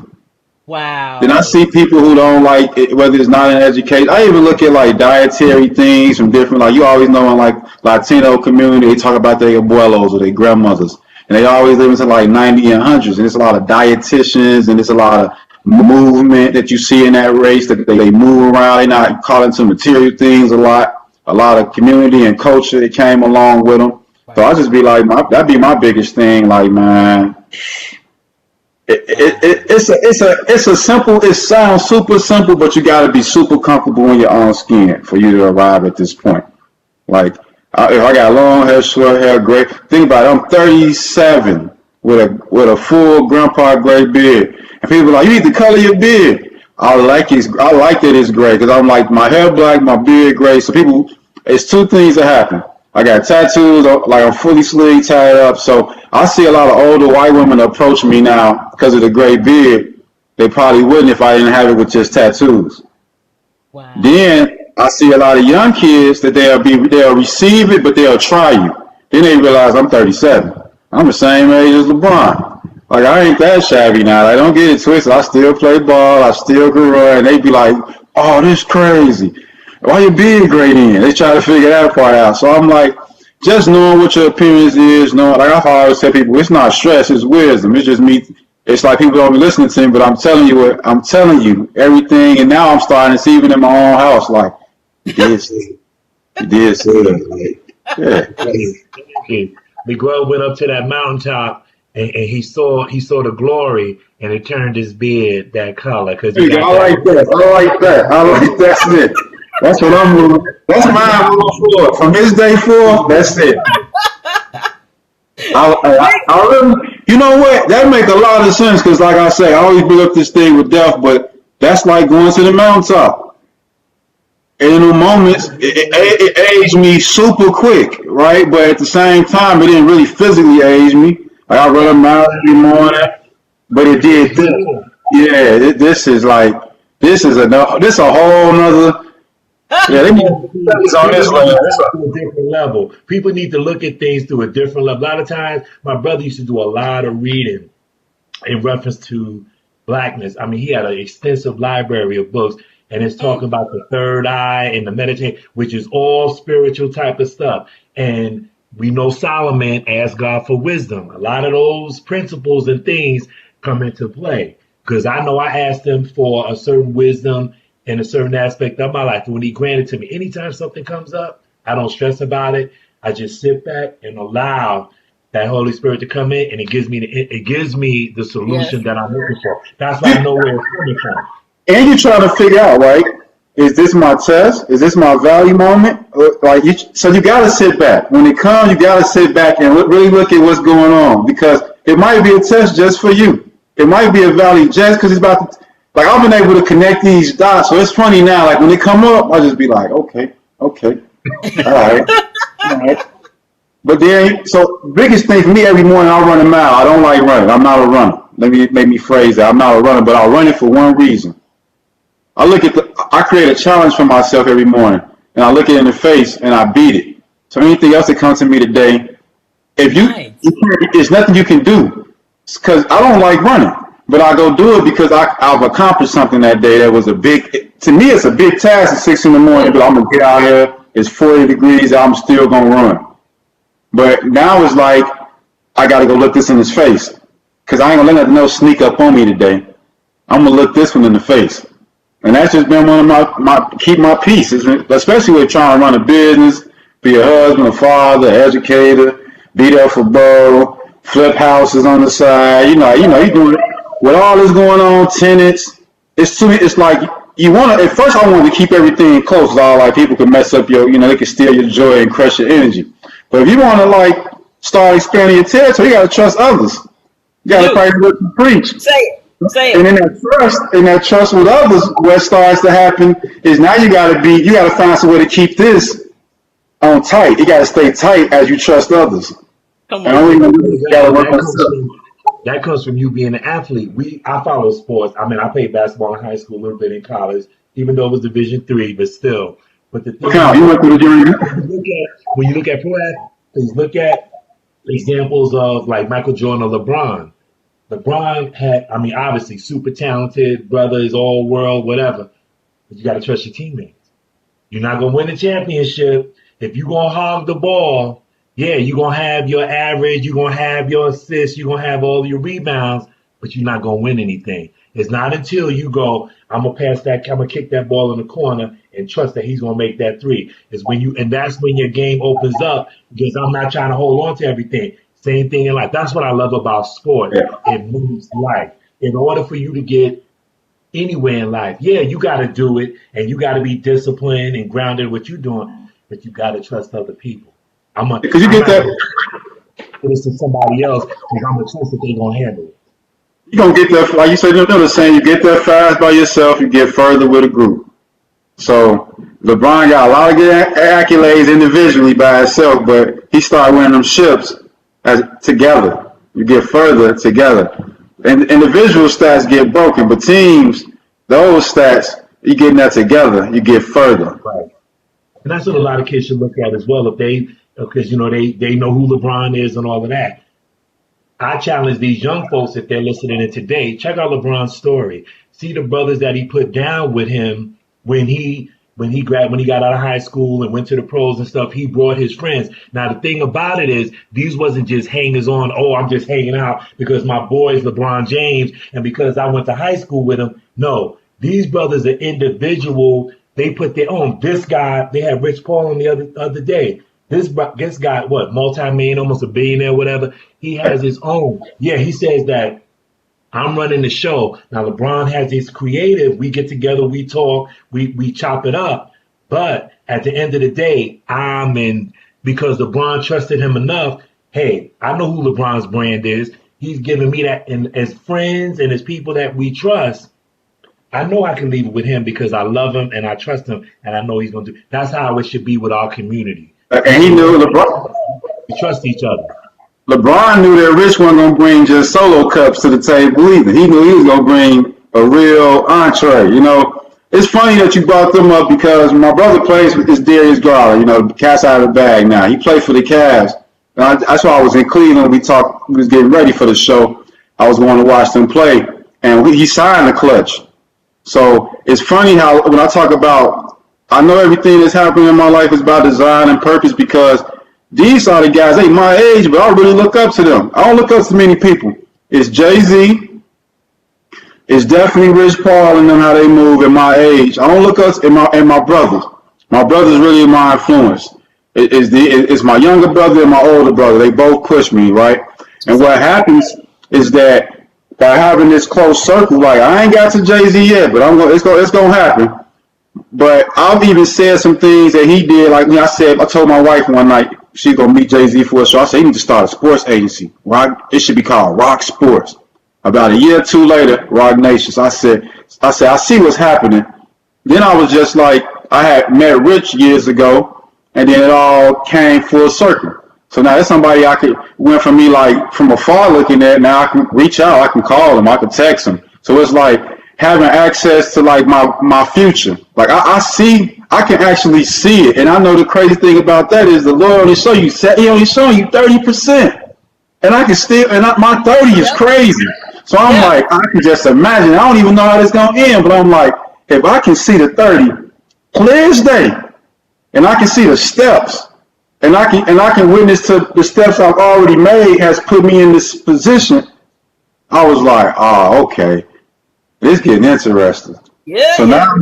Wow. Then I see people who don't like it, whether it's not in education. I even look at like dietary things from different, like you always know in like Latino community, they talk about their abuelos or their grandmothers. And they always live into like 90 and 100s. And there's a lot of dietitians and there's a lot of movement that you see in that race that they move around. They're not caught into material things a lot of community and culture that came along with them. So I just be like, that'd be my biggest thing. Like, man, it's a simple. It sounds super simple, but you got to be super comfortable in your own skin for you to arrive at this point. Like, if I got long hair, short hair, gray. Think about it. I'm 37 with a full grandpa gray beard, and people are like, you need to color your beard. I like that it's gray because I'm like, my hair black, my beard gray. So people, it's two things that happen. I got tattoos, like I'm fully sleeved, tied up. So I see a lot of older white women approach me now because of the gray beard. They probably wouldn't if I didn't have it with just tattoos. Wow. Then I see a lot of young kids that they'll receive it, but they'll try you. Then they realize I'm 37. I'm the same age as LeBron. Like, I ain't that shabby now. I don't get it twisted. I still play ball. I still can run. And they be like, oh, this crazy. Why your beard gray then? They try to figure that part out. So I'm like, just knowing what your appearance is, knowing, like I always tell people, it's not stress, it's wisdom. It's just me. It's like people don't be listening to me, but I'm telling you everything. And now I'm starting to see even in my own house, like, you did say it. Yeah. Miguel went up to that mountaintop and he saw the glory, and it turned his beard that color. Cause I like that. That's it. That's what I'm moving. That's mine moving forward. From this day forward, that's it. I really, you know what? That make a lot of sense because, like I say, I always bring up this thing with death, but that's like going to the mountaintop. And in the moments, it aged me super quick, right? But at the same time, it didn't really physically age me. Like I run a mile every morning, but it did this. Yeah, this is a whole nother. Yeah, they need to on this level. To a different level. People need to look at things through a different level. A lot of times, my brother used to do a lot of reading in reference to blackness. I mean, he had an extensive library of books, and it's talking about the third eye and the meditation, which is all spiritual type of stuff. And we know Solomon asked God for wisdom. A lot of those principles and things come into play because I know I asked him for a certain wisdom in a certain aspect of my life. When he granted to me, anytime something comes up, I don't stress about it. I just sit back and allow that Holy Spirit to come in, and it gives me the solution that I'm looking for. That's why I know where it's coming from. And you're trying to figure out, right? Is this my test? Is this my value moment? So you got to sit back. When it comes, you got to sit back and really look at what's going on because it might be a test just for you. It might be a value just because it's about to. Like, I've been able to connect these dots, so it's funny now. Like, when they come up, I just be like, okay, all right. But then, so biggest thing for me every morning, I run a mile. I don't like running. I'm not a runner. Let me phrase that. I'm not a runner, but I'll run it for one reason. I create a challenge for myself every morning, and I look it in the face, and I beat it. So anything else that comes to me today, there's nothing you can do, because I don't like running. But I go do it because I've accomplished something that day that was to me, it's a big task at 6 in the morning, but I'm going to get out here. It's 40 degrees. I'm still going to run. But now it's like, I got to go look this in his face because I ain't going to let nothing else sneak up on me today. I'm going to look this one in the face. And that's just been one of my keep my peace, especially with trying to run a business, be a husband, a father, educator, be there for Bo, flip houses on the side. You know, you doing it. With all this going on, tenants, it's like you want to. At first, I wanted to keep everything close. All like people can mess up they can steal your joy and crush your energy. But if you want to start expanding your territory, you got to trust others. You got to practice what you preach. Say it. And in that trust with others, what starts to happen is now you got to find some way to keep this on tight. You got to stay tight as you trust others. Come on. That comes from you being an athlete. I follow sports. I mean, I played basketball in high school, a little bit in college, even though it was Division III, but still, But the thing Count, you went through the journey. when you look at pro athletes, look at examples of like Michael Jordan or LeBron. LeBron had, I mean, obviously super talented, brothers, all world, whatever. But you got to trust your teammates. You're not going to win a championship if you're going to hog the ball. Yeah, you're going to have your average, you're going to have your assists, you're going to have all your rebounds, but you're not going to win anything. It's not until you go, I'm going to kick that ball in the corner and trust that he's going to make that three. It's when you, and that's when your game opens up because I'm not trying to hold on to everything. Same thing in life. That's what I love about sport. It moves life. In order for you to get anywhere in life, yeah, you got to do it and you got to be disciplined and grounded in what you're doing, but you got to trust other people. Because you get that. This to somebody else because I'm going to trust that they're going to handle it. You're going to get that, like you said, they're the same. You get that fast by yourself, you get further with a group. So LeBron got a lot of good accolades individually by himself, but he started winning them ships together. You get further together. And individual stats get broken, but teams, those stats, you getting that together, you get further. Right. And that's what a lot of kids should look at as well. If they, because they know who LeBron is and all of that. I challenge these young folks, if they're listening in today, check out LeBron's story. See the brothers that he put down with him when he got out of high school and went to the pros and stuff. He brought his friends. Now the thing about it is, these wasn't just hangers on. Oh, I'm just hanging out because my boy is LeBron James and because I went to high school with him. No, these brothers are individual. They put their own. This guy, they had Rich Paul on the other day. This guy, what, multi-million, almost a billionaire, whatever. He has his own. Yeah, he says that I'm running the show. Now, LeBron has his creative. We get together, we talk, we chop it up. But at the end of the day, because LeBron trusted him enough, hey, I know who LeBron's brand is. He's giving me that. And as friends and as people that we trust, I know I can leave it with him because I love him and I trust him and I know he's going to do. That's how it should be with our community. And he knew LeBron. We trust each other. LeBron knew that Rich wasn't going to bring just solo cups to the table either. He knew he was going to bring a real entree. It's funny that you brought them up because my brother plays with this Darius Garland, the cat's out of the bag now. He played for the Cavs. That's why I was in Cleveland. We was getting ready for the show. I was going to watch them play. And he signed the clutch. So it's funny how when I talk about, I know everything that's happening in my life is about design and purpose because these are the guys, they my age, but I really look up to them. I don't look up to many people. It's Jay-Z. It's definitely Rich Paul and them, how they move at my age. I don't look up at my brothers. My brothers really my influence. It's my younger brother and my older brother. They both push me, right? And what happens is that by having this close circle, like I ain't got to Jay-Z yet, but it's gonna happen. But I've even said some things that he did. Like I told my wife one night, she's going to meet Jay-Z for a show. I said, you need to start a sports agency. It should be called Rock Sports. About a year or two later, Rock Nation. So I said, I see what's happening. Then I was just like, I had met Rich years ago, and then it all came full circle. So now there's somebody went from me like from afar looking at, now I can reach out, I can call him, I can text him. So it's like having access to like my future. Like I can actually see it. And I know the crazy thing about that is the Lord only show you, he only showing you 30%. And I can still, my 30 is crazy. So I'm like, I can just imagine. I don't even know how this going to end, but I'm like, if I can see the 30 clear as day, and I can see the steps, and I can witness to the steps I've already made has put me in this position, I was like, oh, okay. It's getting interesting. Yeah. So now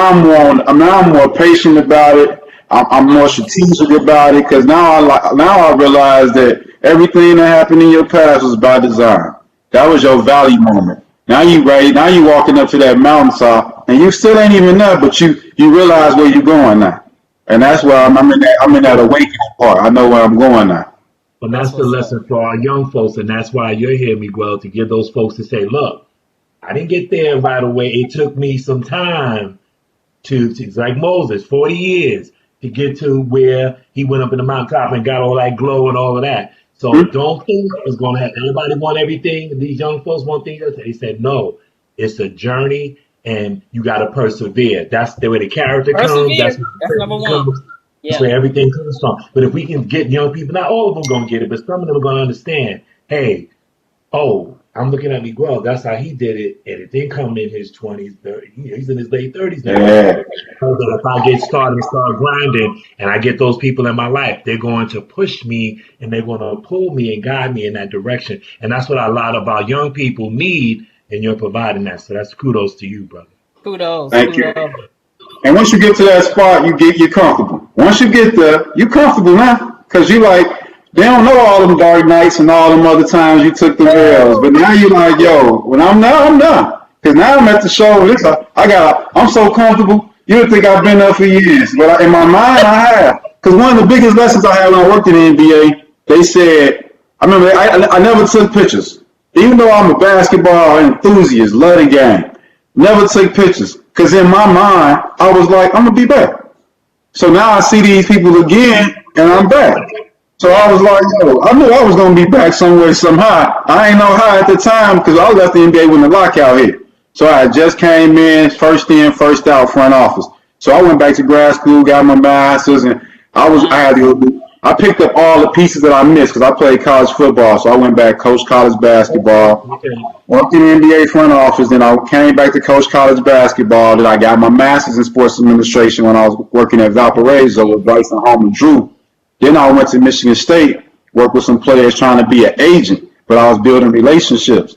I'm more patient about it. I'm more strategic about it because now I realize that everything that happened in your past was by design. That was your valley moment. Now you ready. Now you walking up to that mountaintop, and you still ain't even there, but you realize where you're going now, and that's where I'm in that awakening part. I know where I'm going now. Well, that's the lesson for our young folks, and that's why you're here, Miguel, to give those folks to say, look, I didn't get there right away. It took me some time to like Moses, 40 years to get to where he went up in the mountaintop and got all that glow and all of that. So don't think it's going to happen. Everybody want everything. These young folks want things. They said, no, it's a journey. and you got to persevere. That's the way the character comes. That's number one. That's where everything comes from. But if we can get young people, not all of them going to get it, but some of them are going to understand, hey, I'm looking at Miguel. That's how he did it, and it didn't come in his 20s, 30s. He's in his late 30s now. Yeah. So that if I get started and start grinding, and I get those people in my life, they're going to push me, and they're going to pull me and guide me in that direction. And that's what a lot of our young people need, and you're providing that. So that's kudos to you, brother. Kudos. Thank you. And once you get to that spot, you're comfortable. Once you get there, you're comfortable now, because you like. They don't know all them dark nights and all them other times you took the L's. But now you're like, yo, when I'm done. Because now I'm at the show. I'm so comfortable. You would think I've been there for years. But in my mind, I have. Because one of the biggest lessons I had when I worked in the NBA, they said, I remember I never took pictures. Even though I'm a basketball enthusiast, love the game. Never took pictures. Because in my mind, I was like, I'm going to be back. So now I see these people again, and I'm back. So I was like, yo, I knew I was going to be back somewhere, somehow. I ain't know how at the time because I left the NBA when the lockout hit. So I just came in, first in, first out, front office. So I went back to grad school, got my master's, and I picked up all the pieces that I missed because I played college football. So I went back, coached college basketball, worked in the NBA front office, then I came back to coach college basketball. Then I got my master's in sports administration when I was working at Valparaiso with Bryson Holman Drew. Then I went to Michigan State, worked with some players trying to be an agent, but I was building relationships.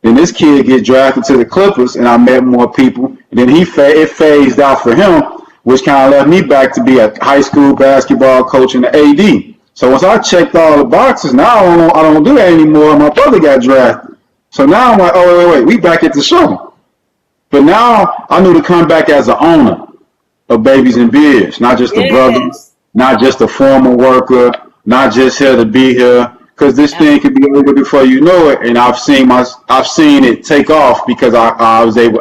Then this kid get drafted to the Clippers, and I met more people. And then it phased out for him, which kind of left me back to be a high school basketball coach and the AD. So once I checked all the boxes, now I don't do that anymore. My brother got drafted. So now I'm like, wait, we back at the show. But now I knew to come back as an owner of Babies and Beers, not just a brother. Not just a former worker, not just here to be here, because this thing could be over before you know it. And I've seen it take off because I was able.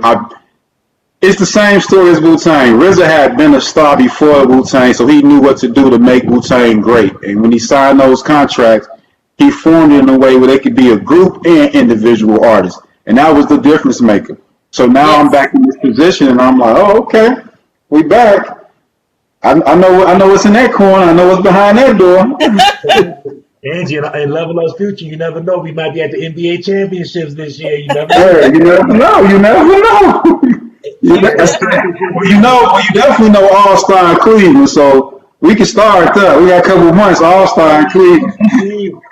It's the same story as Wu-Tang. RZA had been a star before Wu-Tang, so he knew what to do to make Wu-Tang great. And when he signed those contracts, he formed it in a way where they could be a group and individual artists, and that was the difference maker. So now I'm back in this position, and I'm like, okay, we back. I know what's in that corner. I know what's behind that door. Angee, in Level Up's future, you never know. We might be at the NBA championships this year. You never know. Yeah, you never know. You definitely know All-Star in Cleveland, so we can start there. We got a couple of months All-Star in Cleveland.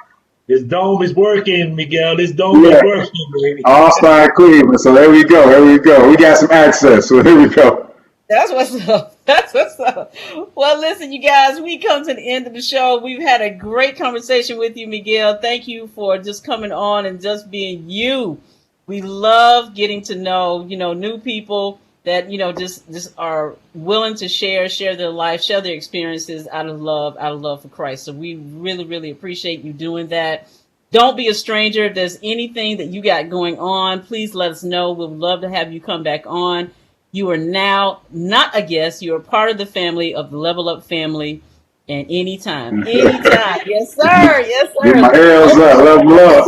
This dome is working, Miguel. This dome is working, baby. All-Star in Cleveland. So there we go. We got some access. So here we go. That's what's up. Well, listen, you guys, we come to the end of the show. We've had a great conversation with you, Miguel. Thank you for just coming on and just being you. We love getting to know, new people that, just are willing to share their life, share their experiences out of love for Christ. So we really, really appreciate you doing that. Don't be a stranger. If there's anything that you got going on, please let us know. We'd love to have you come back on. You are now not a guest. You are part of the family of the Level Up family. And anytime. Yes, sir. Get my arrows up. Level up.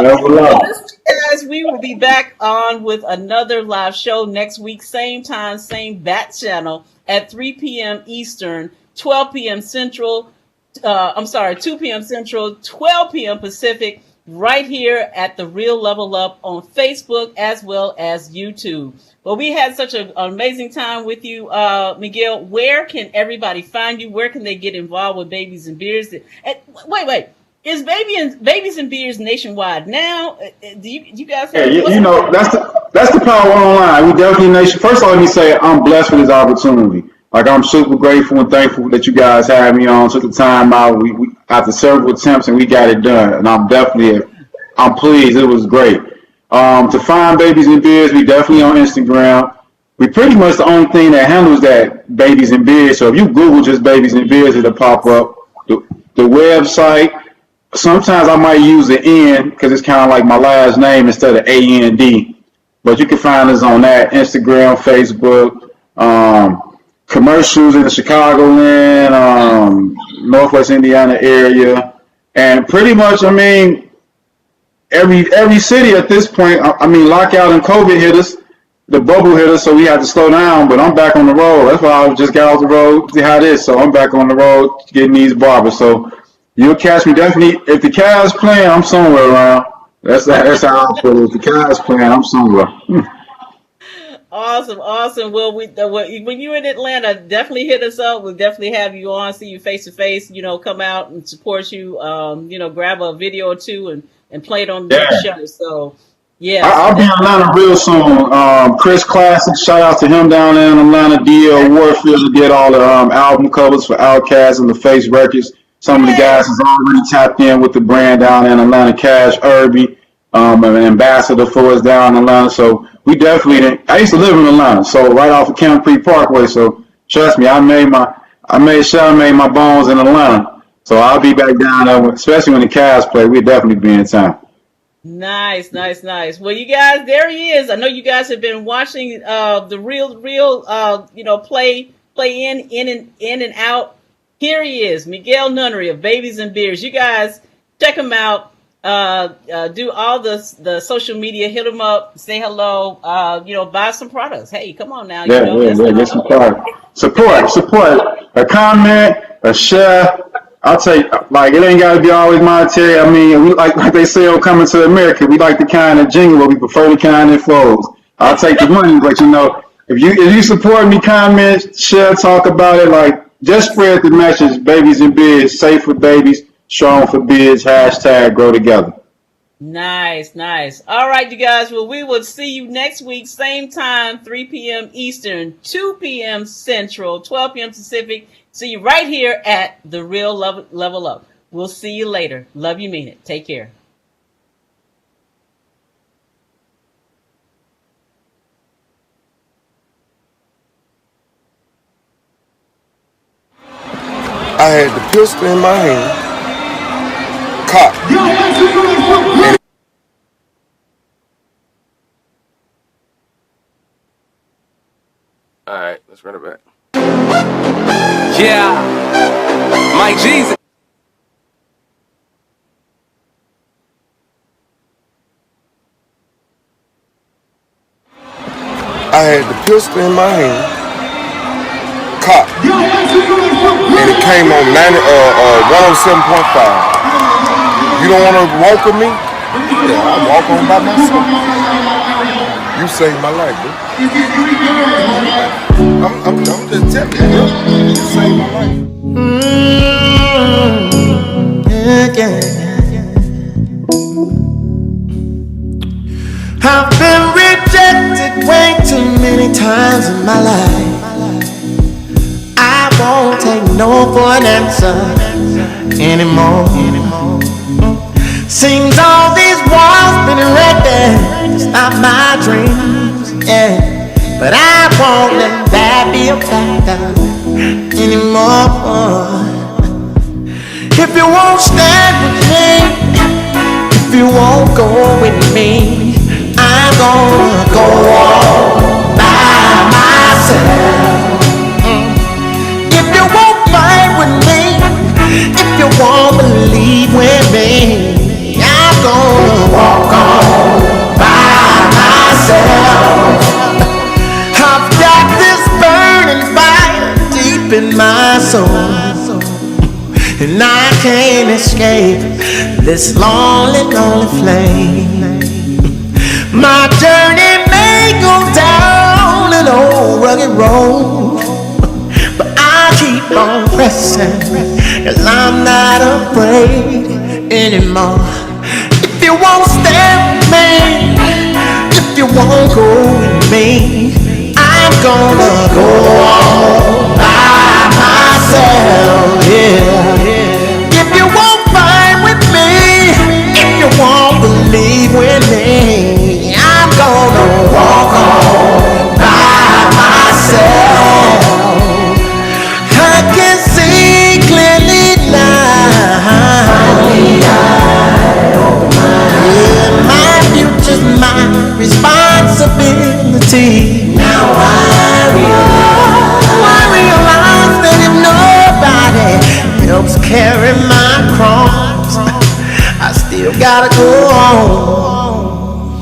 Level up. Guys, we will be back on with another live show next week. Same time, same bat channel at 3 p.m. Eastern, 12 p.m. Central. 2 p.m. Central, 12 p.m. Pacific. Right here at The Real Level Up on Facebook as well as YouTube. Well, we had such an amazing time with you, Miguel. Where can everybody find you? Where can they get involved with Babies and Beers? And wait. Is Babies and Beers nationwide now? Do you guys have that's the power online. We definitely nation. First of all, let me say I'm blessed with this opportunity. Like, I'm super grateful and thankful that you guys had me on, took the time out. We after several attempts, and we got it done. And I'm pleased. It was great. To find Babies and Beers, we definitely on Instagram. We pretty much the only thing that handles that, Babies and Beers. So if you Google just Babies and Beers, it'll pop up. The website, sometimes I might use the N because it's kind of like my last name instead of A-N-D. But you can find us on that, Instagram, Facebook, commercials in the Chicagoland, Northwest Indiana area. And pretty much, every city at this point. I mean, lockout and COVID hit us, the bubble hit us, so we had to slow down. But I'm back on the road. That's why I just got off the road. See how it is. So I'm back on the road getting these barbers. So you'll catch me definitely. If the Cavs playing, I'm somewhere around. That's how I feel. If the Cavs playing, I'm somewhere. Awesome. Well, when you're in Atlanta, definitely hit us up. We'll definitely have you on, see you face to face. Come out and support you. Grab a video or two and play it on the next show. So, yeah. I'll be in Atlanta real soon. Chris Classic, shout out to him down there in Atlanta. DL Warfield did all the album covers for Outkast and the Face Records. Some of the guys is already tapped in with the brand down in Atlanta. Cash Irby, an ambassador for us down in Atlanta. So we definitely. I used to live in Atlanta, so right off of Camp Creek Parkway. So trust me, I made sure I made my bones in Atlanta. So I'll be back down there, especially when the Cavs play. We'll definitely be in town. Nice. Well, you guys, there he is. I know you guys have been watching the real play in and out. Here he is, Miguel Nunnery of Babies and Beers. You guys check him out. Do all the social media, hit him up, say hello, buy some products. Hey, come on now. Get some product. Support. A comment, a share. I'll tell you, like, it ain't got to be always monetary. I mean, we like they say on Coming to America, we like the kind of jingle, but we prefer the kind that flows. I'll take the money, but if you support me, comment, share, talk about it, like, just spread the message. Babies and Beers, safe for babies, strong for beers, # grow together. Nice. All right, you guys. Well, we will see you next week, same time, 3 p.m. Eastern, 2 p.m. Central, 12 p.m. Pacific. See you right here at The Real Level Up. We'll see you later. Love you, mean it. Take care. I had the pistol in my hand, cocked. All right, let's run it back. Yeah, Mike G's. I had the pistol in my hand, cocked, and it came on 107.5. You don't want to walk with me? Yeah, I'll walk on by myself. You saved my life, bro. I'm just telling you, bro. You saved my life. I've been rejected way too many times in my life. I won't take no for an answer anymore. Seems all these walls been erected to stop my dreams, yeah. But I won't let that be a factor anymore. If you won't stand with me, if you won't go with me, I'm gonna go on by myself. If you won't fight with me, if you won't believe with me, I'm gonna walk on by myself. I've got this burning fire deep in my soul, and I can't escape this lonely flame. My journey may go down an old rugged road, but I keep on pressing, 'cause I'm not afraid anymore. If you won't stand with me, if you won't go with me, I'm gonna go on by myself, yeah. If you won't fight with me, if you won't believe with me, I'm gonna walk on by myself. I can see clearly now. Yeah, my future's my responsibility. Now I realize that if nobody helps carry my cross, I still gotta go on.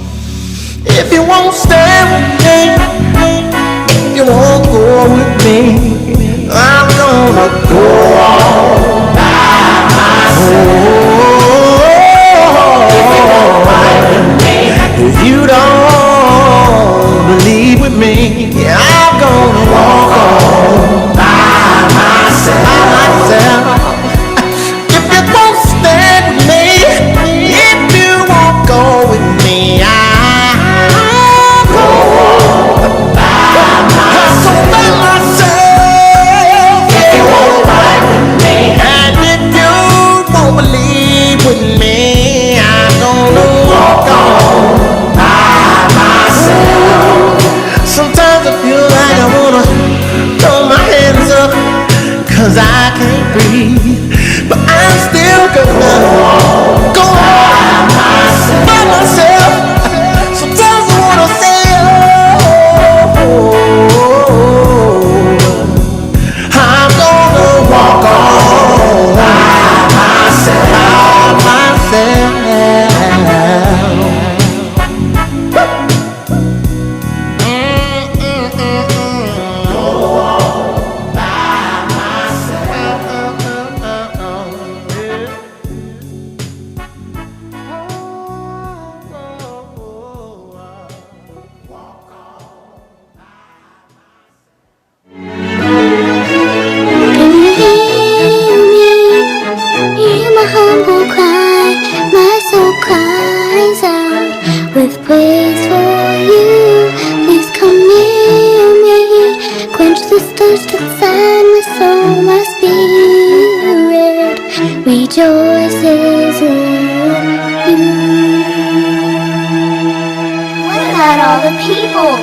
If you won't stay with me, if you won't go with me, I'm gonna go on by myself. If you don't believe with me, I'm gonna walk on by myself. If you won't stay with me, if you won't go with me, I'll go on by myself. If you won't ride with me, and if you won't believe with me, I'm gonna walk on by myself. Sometimes I feel like I wanna throw my hands up, 'cause I can't breathe, but I'm still gonna go on by myself. Sometimes I wanna say, oh, I'm gonna walk on by myself. Hear my humble cry, my soul cries out with praise for you. Please come near me, quench this thirst inside my soul, my spirit rejoices in you. What about all the people?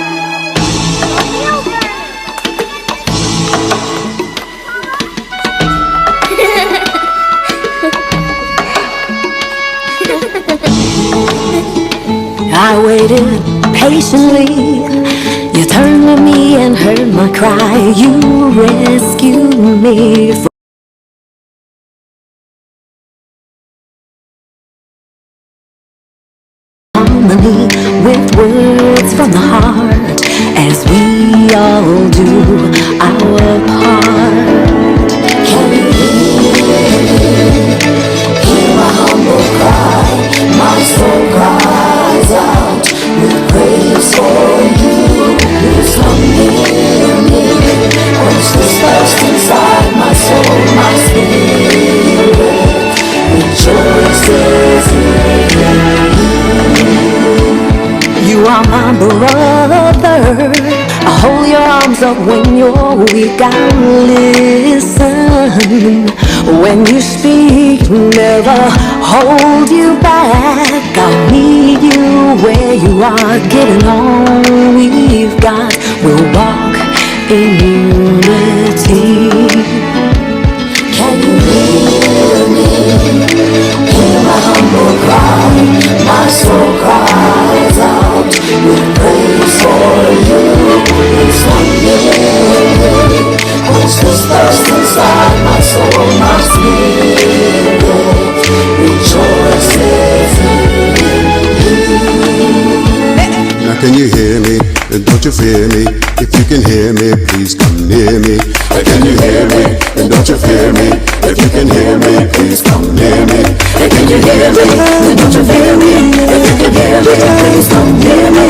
I waited patiently. You turned to me and heard my cry. You rescued me from harmony with words from the heart, as we all do our part. Can you hear my humble cry? My soul cries out with praise for you. Please come near me, quench this thirst inside my soul, my spirit rejoices in you. You are my brother. I hold your arms up when you're weak. I listen when you speak. Never hold you back. I'll meet you where you are. Giving all we've got. We'll walk in unity. Can you hear me? Hear my humble cry. My soul cries out with praise for you. Please come near me, quench this thirst inside my soul, my spirit rejoices in you. Now can you hear me? Don't you fear me? If you can hear me, please come near me. Can you hear me? And don't you fear me? If you can hear me, please come near me. Can you hear me? And don't you fear me? If you can hear me, please come near me.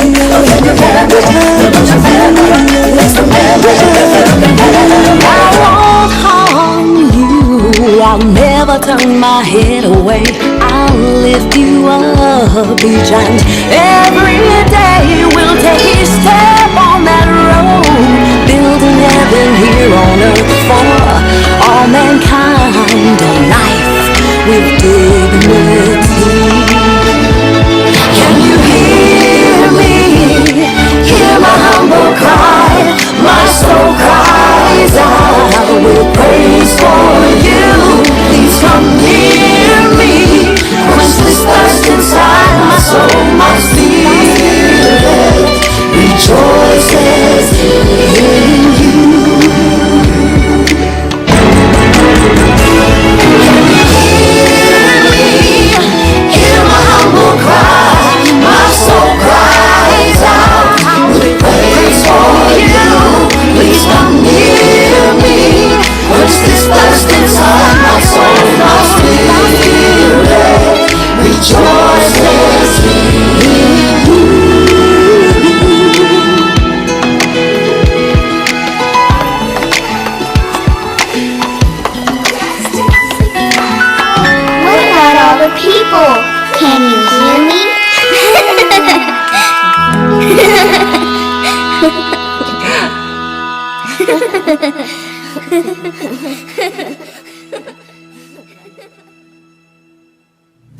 Can you hear me? And don't you fear me? Please come near me. I won't harm you. I'll never turn my head away. I'll lift you up each and every day. We'll take each step on that road, building heaven here on earth for all mankind. A life with dignity. Can you hear me? Hear my humble cry. My soul cries out with praise for you. Please come near me, quench this thirst inside my soul, my spirit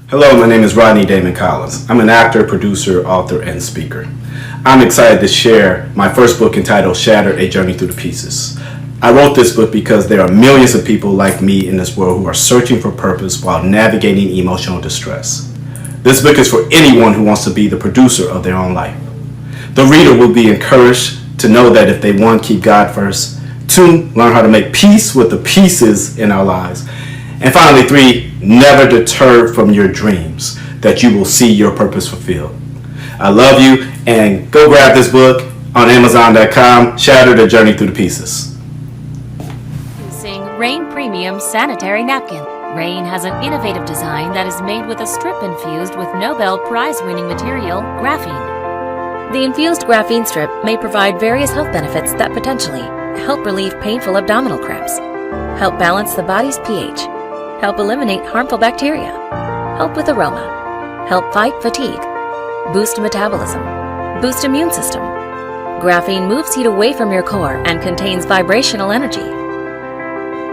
Hello, my name is Rodney Damon Collins. I'm an actor, producer, author, and speaker. I'm excited to share my first book entitled Shattered: A Journey Through the Pieces. I wrote this book because there are millions of people like me in this world who are searching for purpose while navigating emotional distress. This book is for anyone who wants to be the producer of their own life. The reader will be encouraged to know that if they, 1, keep God first, 2, learn how to make peace with the pieces in our lives, and finally, 3, never deter from your dreams, that you will see your purpose fulfilled. I love you, and go grab this book on Amazon.com, Shattered: A Journey Through the Pieces. Using Rain Premium Sanitary Napkin. Rain has an innovative design that is made with a strip infused with Nobel Prize-winning material, graphene. The infused graphene strip may provide various health benefits that potentially help relieve painful abdominal cramps, help balance the body's pH, help eliminate harmful bacteria, help with aroma, help fight fatigue, boost metabolism, boost immune system. Graphene moves heat away from your core and contains vibrational energy.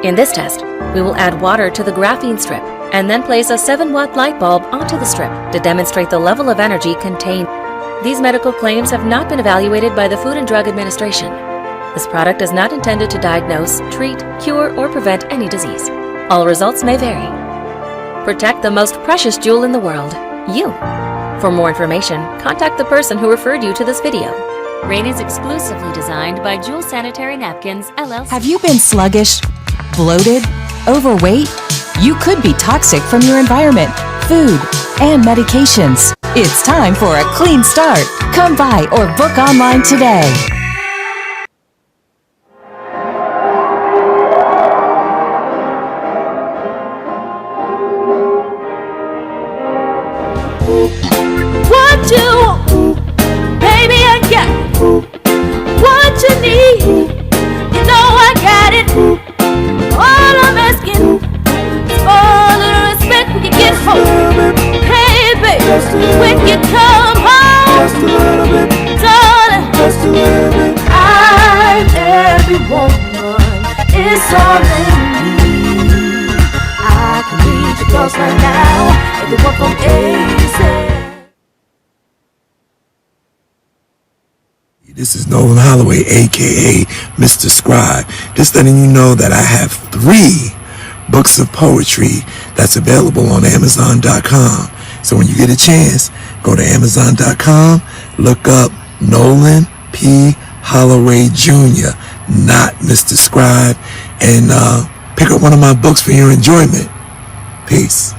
In this test, we will add water to the graphene strip and then place a 7-watt light bulb onto the strip to demonstrate the level of energy contained. These medical claims have not been evaluated by the Food and Drug Administration. This product is not intended to diagnose, treat, cure, or prevent any disease. All results may vary. Protect the most precious jewel in the world, you. For more information, contact the person who referred you to this video. Rain is exclusively designed by Jewel Sanitary Napkins, LLC. Have you been sluggish, bloated, overweight? You could be toxic from your environment, food, and medications. It's time for a clean start. Come by or book online today. What you want, baby, I got it. What you need, you know I got it. All I'm asking is for a little respect when you get home. Hey, baby, when you come home, darling, I'm every woman. It's all in me. I can read your thoughts right now. Everyone from A to Z. This is Nolan Holloway, aka Mr. Scribe. Just letting you know that I have 3 books of poetry that's available on Amazon.com. So when you get a chance, go to Amazon.com, look up Nolan P. Holloway Jr., not Mr. Scribe, and pick up one of my books for your enjoyment. Peace.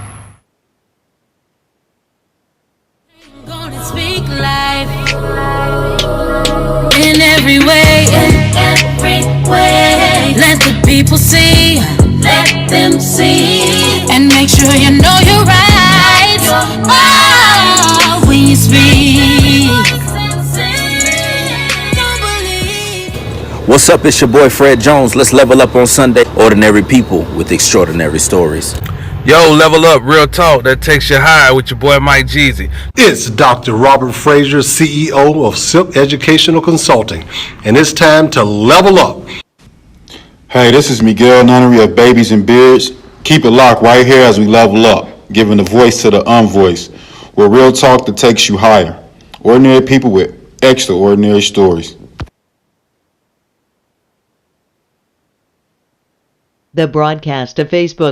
Speak life in every way, let the people see, let them see, and make sure you know you're right. Oh, when you speak. What's up, it's your boy Fred Jones. Let's level up on Sunday. Ordinary people with extraordinary stories. Yo, level up, real talk that takes you higher with your boy Mike Jeezy. It's Dr. Robert Frazier, CEO of Silk Educational Consulting, and it's time to level up. Hey, this is Miguel Nunnery of Babies and Beards. Keep it locked right here as we level up, giving the voice to the unvoiced, with real talk that takes you higher. Ordinary people with extraordinary stories. The broadcast of Facebook